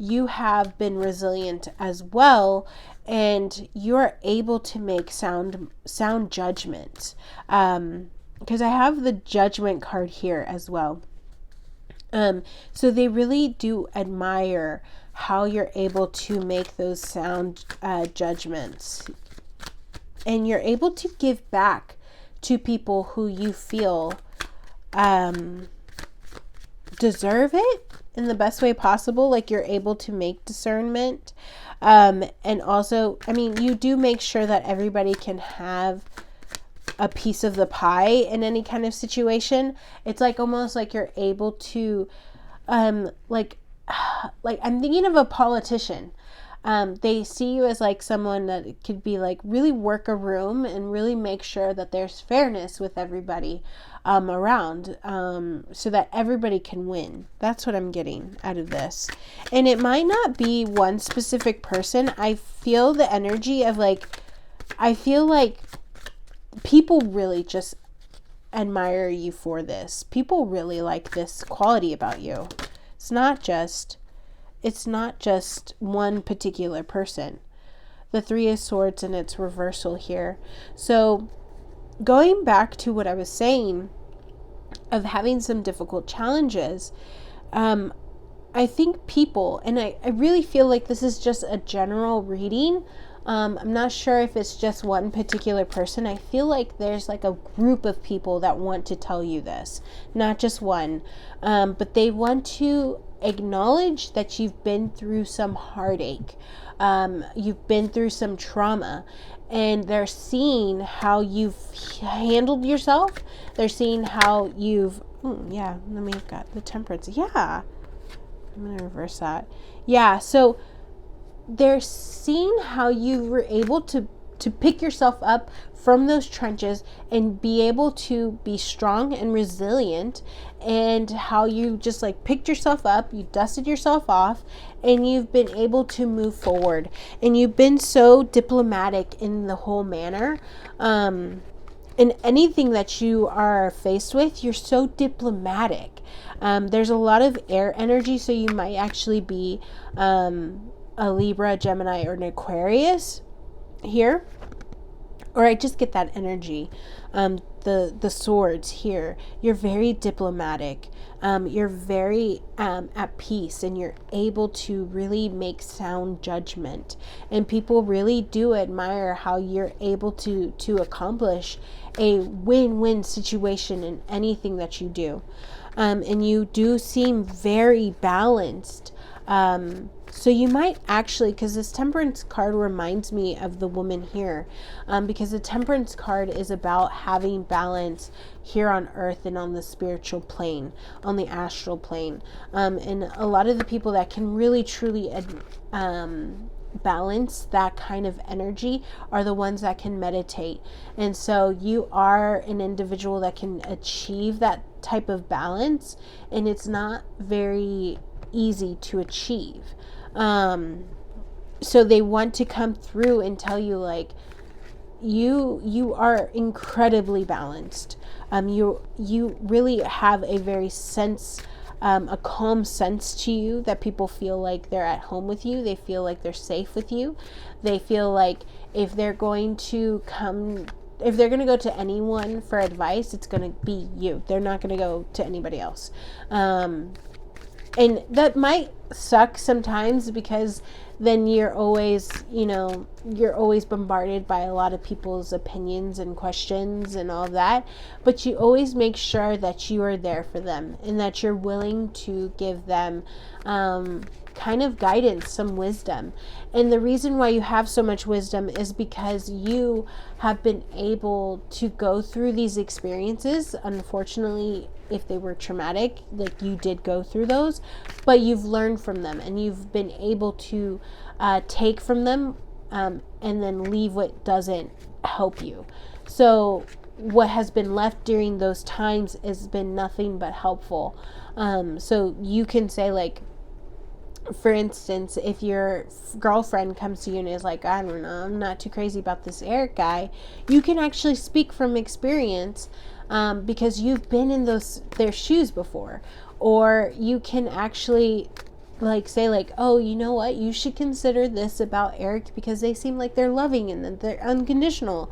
[SPEAKER 1] you have been resilient as well, and you're able to make sound judgments. Because I have the Judgment card here as well. So they really do admire how you're able to make those sound judgments. And you're able to give back to people who you feel deserve it in the best way possible. Like, you're able to make discernment. And also, I mean, you do make sure that everybody can have a piece of the pie in any kind of situation. It's like almost like you're able to like I'm thinking of a politician. They see you as like someone that could be like really work a room and really make sure that there's fairness with everybody around, so that everybody can win. That's what I'm getting out of this. And it might not be one specific person. I feel the energy of like, I feel like people really just admire you for this. People really like this quality about you. It's not just one particular person. The 3 of Swords in its reversal here. So going back to what I was saying of having some difficult challenges, I think people, and I really feel like this is just a general reading. I'm not sure if it's just one particular person. I feel like there's like a group of people that want to tell you this, not just one, but they want to acknowledge that you've been through some heartache, you've been through some trauma, and they're seeing how you've handled yourself. They're seeing how you've, let me have got the Temperance. Yeah, I'm going to reverse that. Yeah, so they're seeing how you were able to pick yourself up from those trenches and be able to be strong and resilient, and how you just like picked yourself up, you dusted yourself off, and you've been able to move forward. And you've been so diplomatic in the whole manner. In anything that you are faced with, you're so diplomatic. There's a lot of air energy, so you might actually be a Libra, Gemini, or an Aquarius here. Or I just get that energy. The swords here. You're very diplomatic. You're very at peace, and you're able to really make sound judgment. And people really do admire how you're able to accomplish a win-win situation in anything that you do. And you do seem very balanced. So you might actually, because this Temperance card reminds me of the woman here, because the Temperance card is about having balance here on earth and on the spiritual plane, on the astral plane. And a lot of the people that can really truly balance that kind of energy are the ones that can meditate. And so you are an individual that can achieve that type of balance, and it's not very easy to achieve. so they want to come through and tell you, like, you are incredibly balanced. You really have a very sense, a calm sense to you, that people feel like they're at home with you. They feel like they're safe with you. They feel like if they're going to go to anyone for advice, it's going to be you. They're not going to go to anybody else. And that might suck sometimes, because then you're always bombarded by a lot of people's opinions and questions and all of that. But you always make sure that you are there for them, and that you're willing to give them kind of guidance, some wisdom. And the reason why you have so much wisdom is because you have been able to go through these experiences. Unfortunately, if they were traumatic, like, you did go through those, but you've learned from them, and you've been able to take from them, and then leave what doesn't help you. So what has been left during those times has been nothing but helpful. So you can say, like, for instance, if your girlfriend comes to you and is like, I don't know, I'm not too crazy about this Eric guy, you can actually speak from experience, because you've been in their shoes before. Or you can actually, like, say, like, oh, you know what, you should consider this about Eric, because they seem like they're loving and that they're unconditional.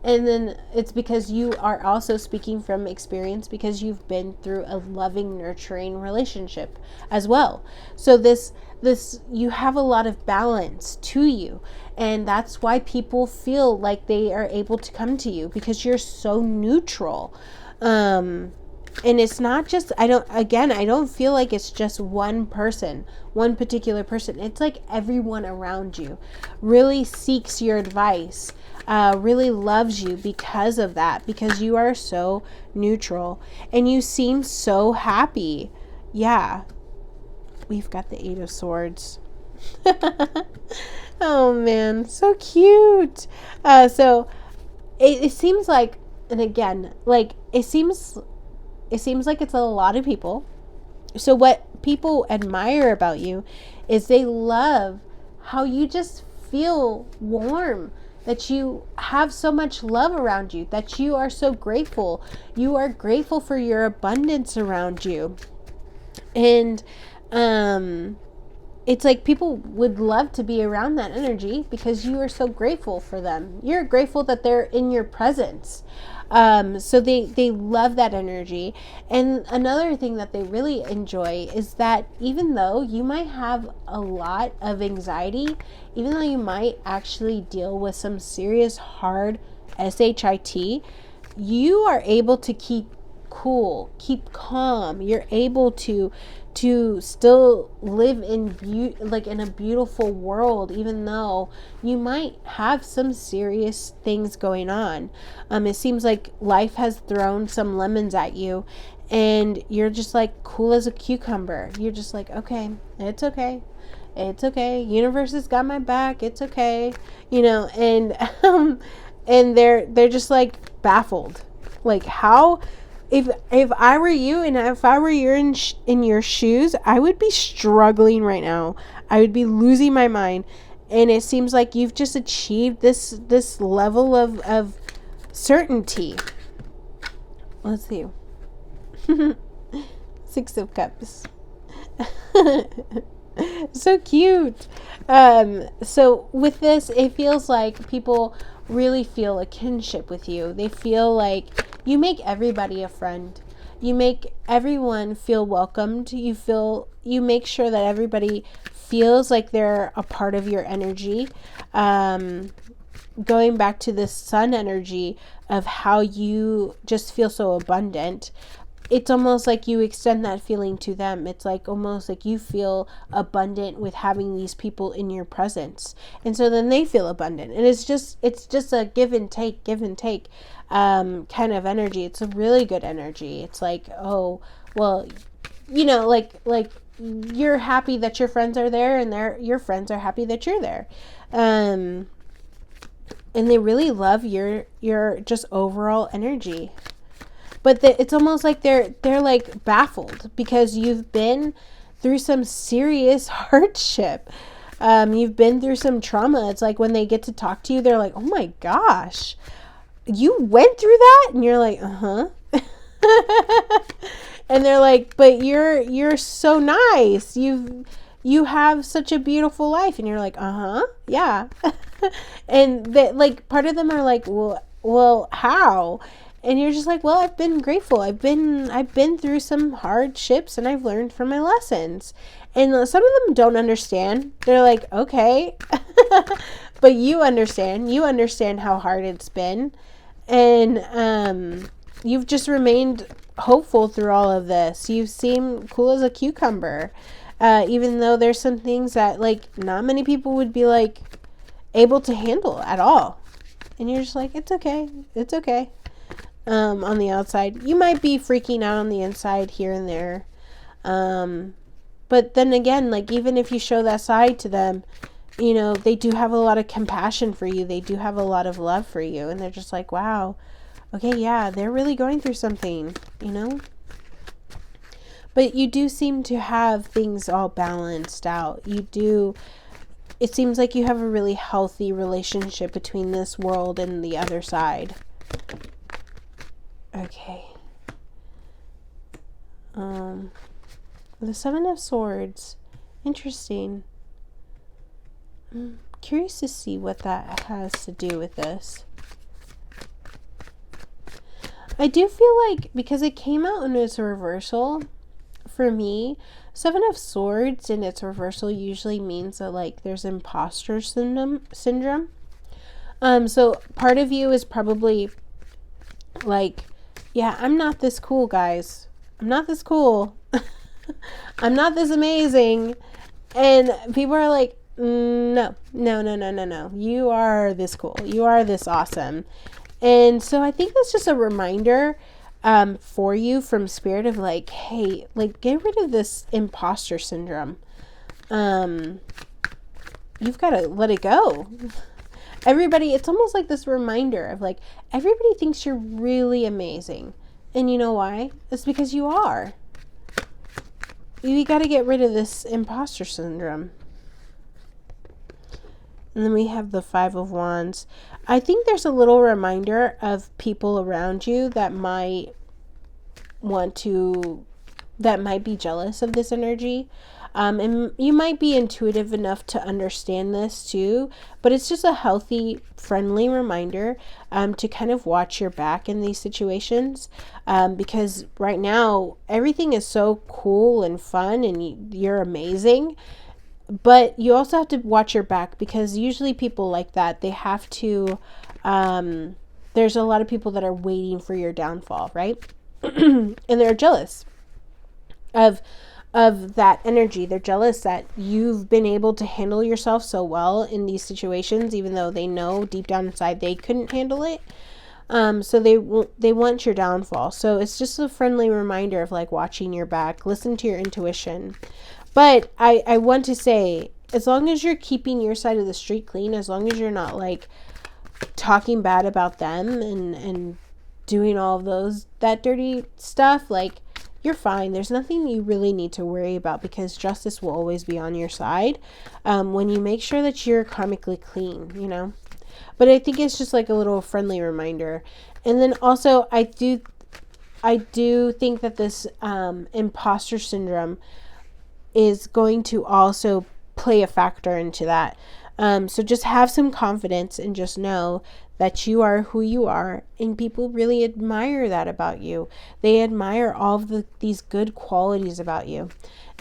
[SPEAKER 1] And then it's because you are also speaking from experience, because you've been through a loving, nurturing relationship as well. So this you have a lot of balance to you, and that's why people feel like they are able to come to you, because you're so neutral. And it's not just, I don't feel like it's just one person, one particular person. It's like everyone around you really seeks your advice, really loves you because of that, because you are so neutral, and you seem so happy. Yeah. We've got the 8 of Swords. Oh man, so cute. So it seems like, and again, like, it seems like it's a lot of people. So what people admire about you is they love how you just feel warm, that you have so much love around you, that you are so grateful. You are grateful for your abundance around you. And it's like people would love to be around that energy, because you are so grateful for them. You're grateful that they're in your presence. So they love that energy. And another thing that they really enjoy is that even though you might have a lot of anxiety, even though you might actually deal with some serious hard SHIT, you are able to keep cool, keep calm. You're able to still live in in a beautiful world, even though you might have some serious things going on. It seems like life has thrown some lemons at you, and you're just like cool as a cucumber. You're just like, okay, it's okay. It's okay. Universe has got my back. It's okay. And and they're just like baffled. Like, how, if I were you, and if I were in your shoes, I would be struggling right now. I would be losing my mind. And it seems like you've just achieved this level of certainty. Let's see. 6 of Cups. So cute. So with this, it feels like people really feel a kinship with you. They feel like you make everybody a friend. You make everyone feel welcomed. You make sure that everybody feels like they're a part of your energy. Going back to the sun energy of how you just feel so abundant, it's almost like you extend that feeling to them. It's like almost like you feel abundant with having these people in your presence. And so then they feel abundant. And it's just a give and take kind of energy. It's a really good energy. It's like, oh, well, like you're happy that your friends are there, and your friends are happy that you're there. And they really love your just overall energy. But it's almost like they're like baffled, because you've been through some serious hardship. You've been through some trauma. It's like when they get to talk to you, they're like, oh my gosh, you went through that? And you're like, uh-huh. And they're like, but you're so nice. You have such a beautiful life. And you're like, uh-huh, yeah. And that, like, part of them are like, well, how? And you're just like, well, I've been grateful. I've been through some hardships and I've learned from my lessons. And some of them don't understand. They're like, okay. But you understand. You understand how hard it's been. And you've just remained hopeful through all of this. You seem cool as a cucumber. Even though there's some things that, like, not many people would be, like, able to handle at all. And you're just like, it's okay. It's okay. On the outside. You might be freaking out on the inside here and there. But then again, like, even if you show that side to them, you know, they do have a lot of compassion for you. They do have a lot of love for you. And they're just like, wow, okay, yeah, they're really going through something, you know? But you do seem to have things all balanced out. It seems like you have a really healthy relationship between this world and the other side. Okay. The Seven of Swords. Interesting. I'm curious to see what that has to do with this. I do feel like, because it came out in its reversal, for me, Seven of Swords in its reversal usually means that, like, there's imposter syndrome. So part of you is probably like, yeah, I'm not this cool, guys. I'm not this cool. I'm not this amazing. And people are like, no. You are this cool. You are this awesome. And so I think that's just a reminder for you from Spirit of, like, hey, like, get rid of this imposter syndrome. You've got to let it go. Everybody, it's almost like this reminder of, like, everybody thinks you're really amazing. And you know why? It's because you are. You got to get rid of this imposter syndrome. And then we have the Five of Wands. I think there's a little reminder of people around you that might be jealous of this energy. And you might be intuitive enough to understand this too, but it's just a healthy, friendly reminder to kind of watch your back in these situations, because right now everything is so cool and fun and you're amazing, but you also have to watch your back, because usually people like that, they have to, there's a lot of people that are waiting for your downfall, right? And they're jealous of that energy. They're jealous that you've been able to handle yourself so well in these situations, even though they know deep down inside they couldn't handle it. So they want your downfall. So it's just a friendly reminder of, like, watching your back, listen to your intuition. But I want to say, as long as you're keeping your side of the street clean, as long as you're not, like, talking bad about them and doing all of that dirty stuff, like, you're fine. There's nothing you really need to worry about, because justice will always be on your side when you make sure that you're karmically clean, you know. But I think it's just like a little friendly reminder. And then also, I do think that this imposter syndrome is going to also play a factor into that. So just have some confidence and just know that you are who you are, and people really admire that about you. They admire all of these good qualities about you.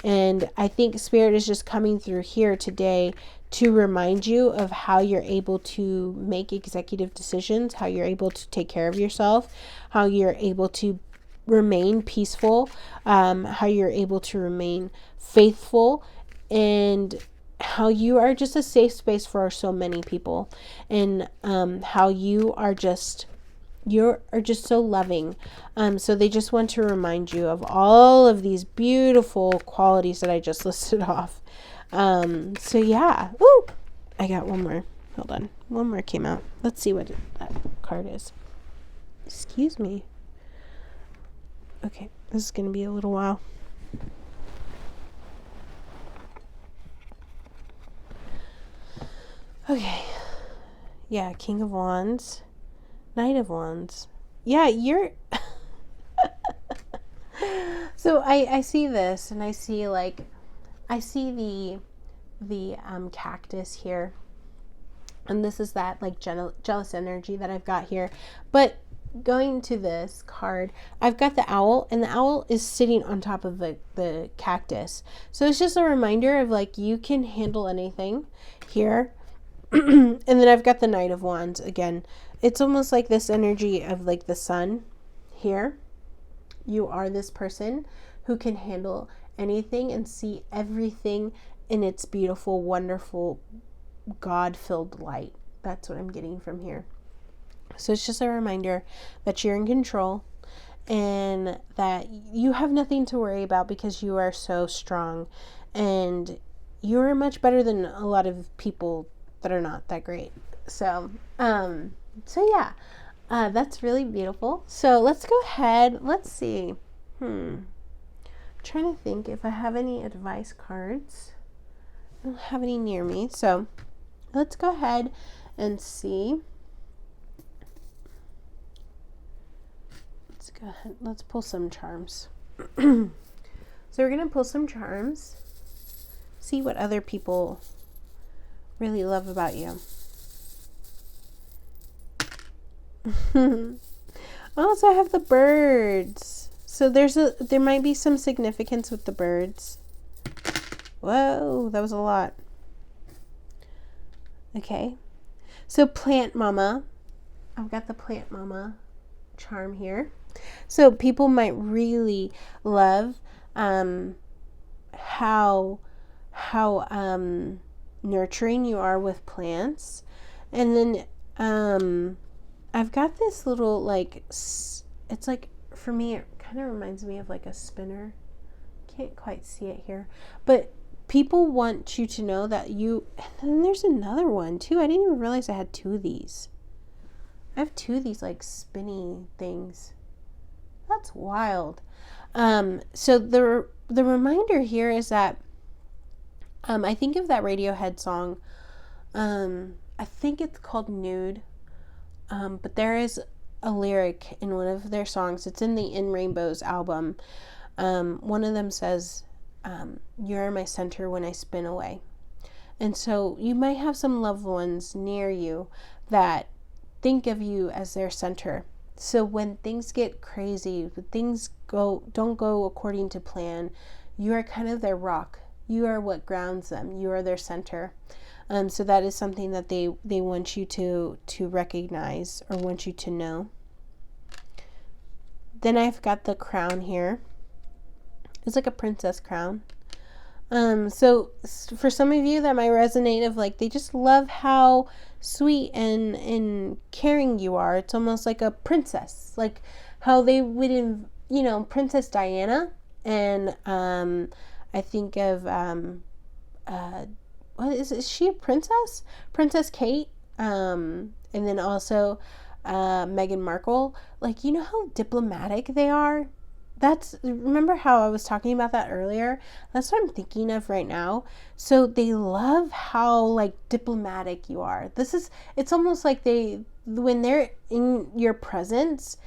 [SPEAKER 1] And I think Spirit is just coming through here today to remind you of how you're able to make executive decisions, how you're able to take care of yourself, how you're able to remain peaceful, how you're able to remain faithful, and how you are just a safe space for so many people, and how you are just so loving. So they just want to remind you of all of these beautiful qualities that I just listed off. So yeah. Ooh, I got one more. Hold on. One more came out. Let's see what that card is. Excuse me. Okay, this is going to be a little while. Okay. Yeah, King of Wands, Knight of Wands. Yeah, you're... So I see this, and I see like, I see the cactus here. And this is that like jealous energy that I've got here. But going to this card, I've got the owl, and the owl is sitting on top of the cactus. So it's just a reminder of like, you can handle anything here. And then I've got the Knight of Wands again. It's almost like this energy of like the sun here. You are this person who can handle anything and see everything in its beautiful, wonderful, God-filled light. That's what I'm getting from here. So it's just a reminder that you're in control and that you have nothing to worry about because you are so strong, and you're much better than a lot of people that are not that great. So yeah, that's really beautiful. So let's go ahead. Let's see. I'm trying to think if I have any advice cards. I don't have any near me. So let's go ahead and see. Let's go ahead. Let's pull some charms. So we're going to pull some charms. See what other people really love about you. Also, I have the birds. So there might be some significance with the birds. Whoa, that was a lot. Okay. So plant mama. I've got the plant mama charm here. So people might really love how nurturing you are with plants. And then I've got this little like, it's like, for me it kind of reminds me of like a spinner. Can't quite see it here, but people want you to know that you, and then there's another one too. I didn't even realize I had two of these. I have two of these like spinny things. That's wild. So the reminder here is that I think of that Radiohead song. I think it's called Nude. But there is a lyric in one of their songs. It's in the In Rainbows album. One of them says, "You're my center when I spin away." And so you might have some loved ones near you that think of you as their center. So when things get crazy, when things don't go according to plan, you are kind of their rock. You are what grounds them. You are their center. So that is something that they want you to recognize or want you to know. Then I've got the crown here. It's like a princess crown. So for some of you that might resonate of like, they just love how sweet and caring you are. It's almost like a princess, like how they would, Princess Diana. And I think of what is she a princess? Princess Kate. And then also Meghan Markle. Like, you know how diplomatic they are? Remember how I was talking about that earlier? That's what I'm thinking of right now. So they love how like diplomatic you are. It's almost like when they're in your presence,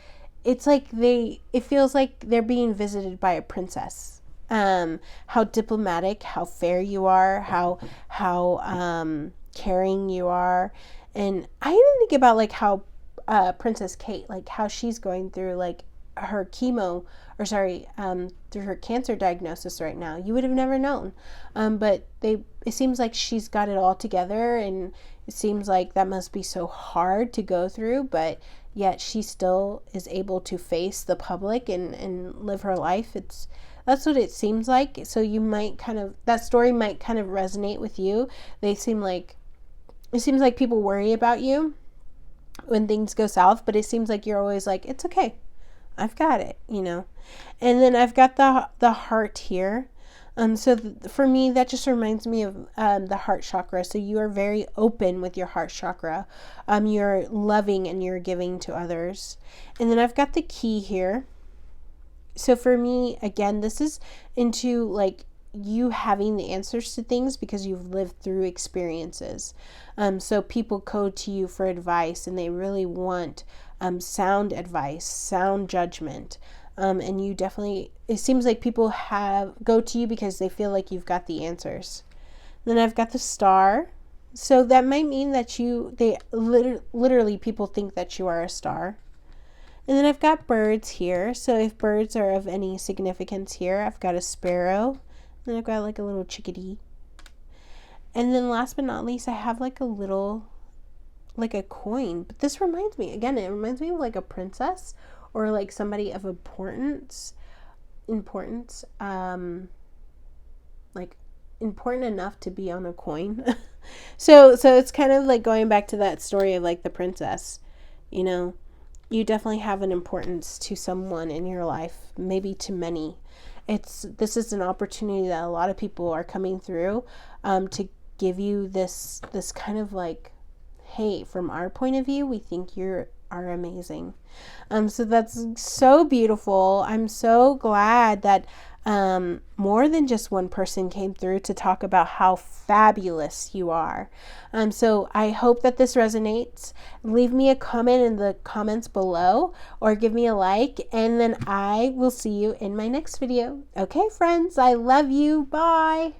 [SPEAKER 1] it's like it feels like they're being visited by a princess. How diplomatic, how fair you are, how caring you are. And I even think about like how Princess Kate, like how she's going through like her through her cancer diagnosis right now. You would have never known. But it seems like she's got it all together, and it seems like that must be so hard to go through, but yet she still is able to face the public and live her life. That's what it seems like. So you might that story might kind of resonate with you. It seems like people worry about you when things go south, but it seems like you're always like, it's okay, I've got it, And then I've got the heart here. For me, that just reminds me of the heart chakra. So you are very open with your heart chakra. You're loving and you're giving to others. And then I've got the key here. So for me, again, this is into like, you having the answers to things because you've lived through experiences. So people code to you for advice, and they really want sound advice, sound judgment. And you definitely, it seems like people go to you because they feel like you've got the answers. Then I've got the star. So that might mean that literally people think that you are a star. And then I've got birds here. So if birds are of any significance here, I've got a sparrow. Then I've got like a little chickadee. And then last but not least, I have like a little, like a coin. But this reminds me, again, it reminds me of like a princess or like somebody of importance, like important enough to be on a coin. So it's kind of like going back to that story of like the princess, you know, you definitely have an importance to someone in your life, maybe to many. This is an opportunity that a lot of people are coming through to give you this kind of like, hey, from our point of view, we think you are amazing. So that's so beautiful. I'm so glad that more than just one person came through to talk about how fabulous you are. So I hope that this resonates. Leave me a comment in the comments below or give me a like, and then I will see you in my next video. Okay, friends, I love you. Bye.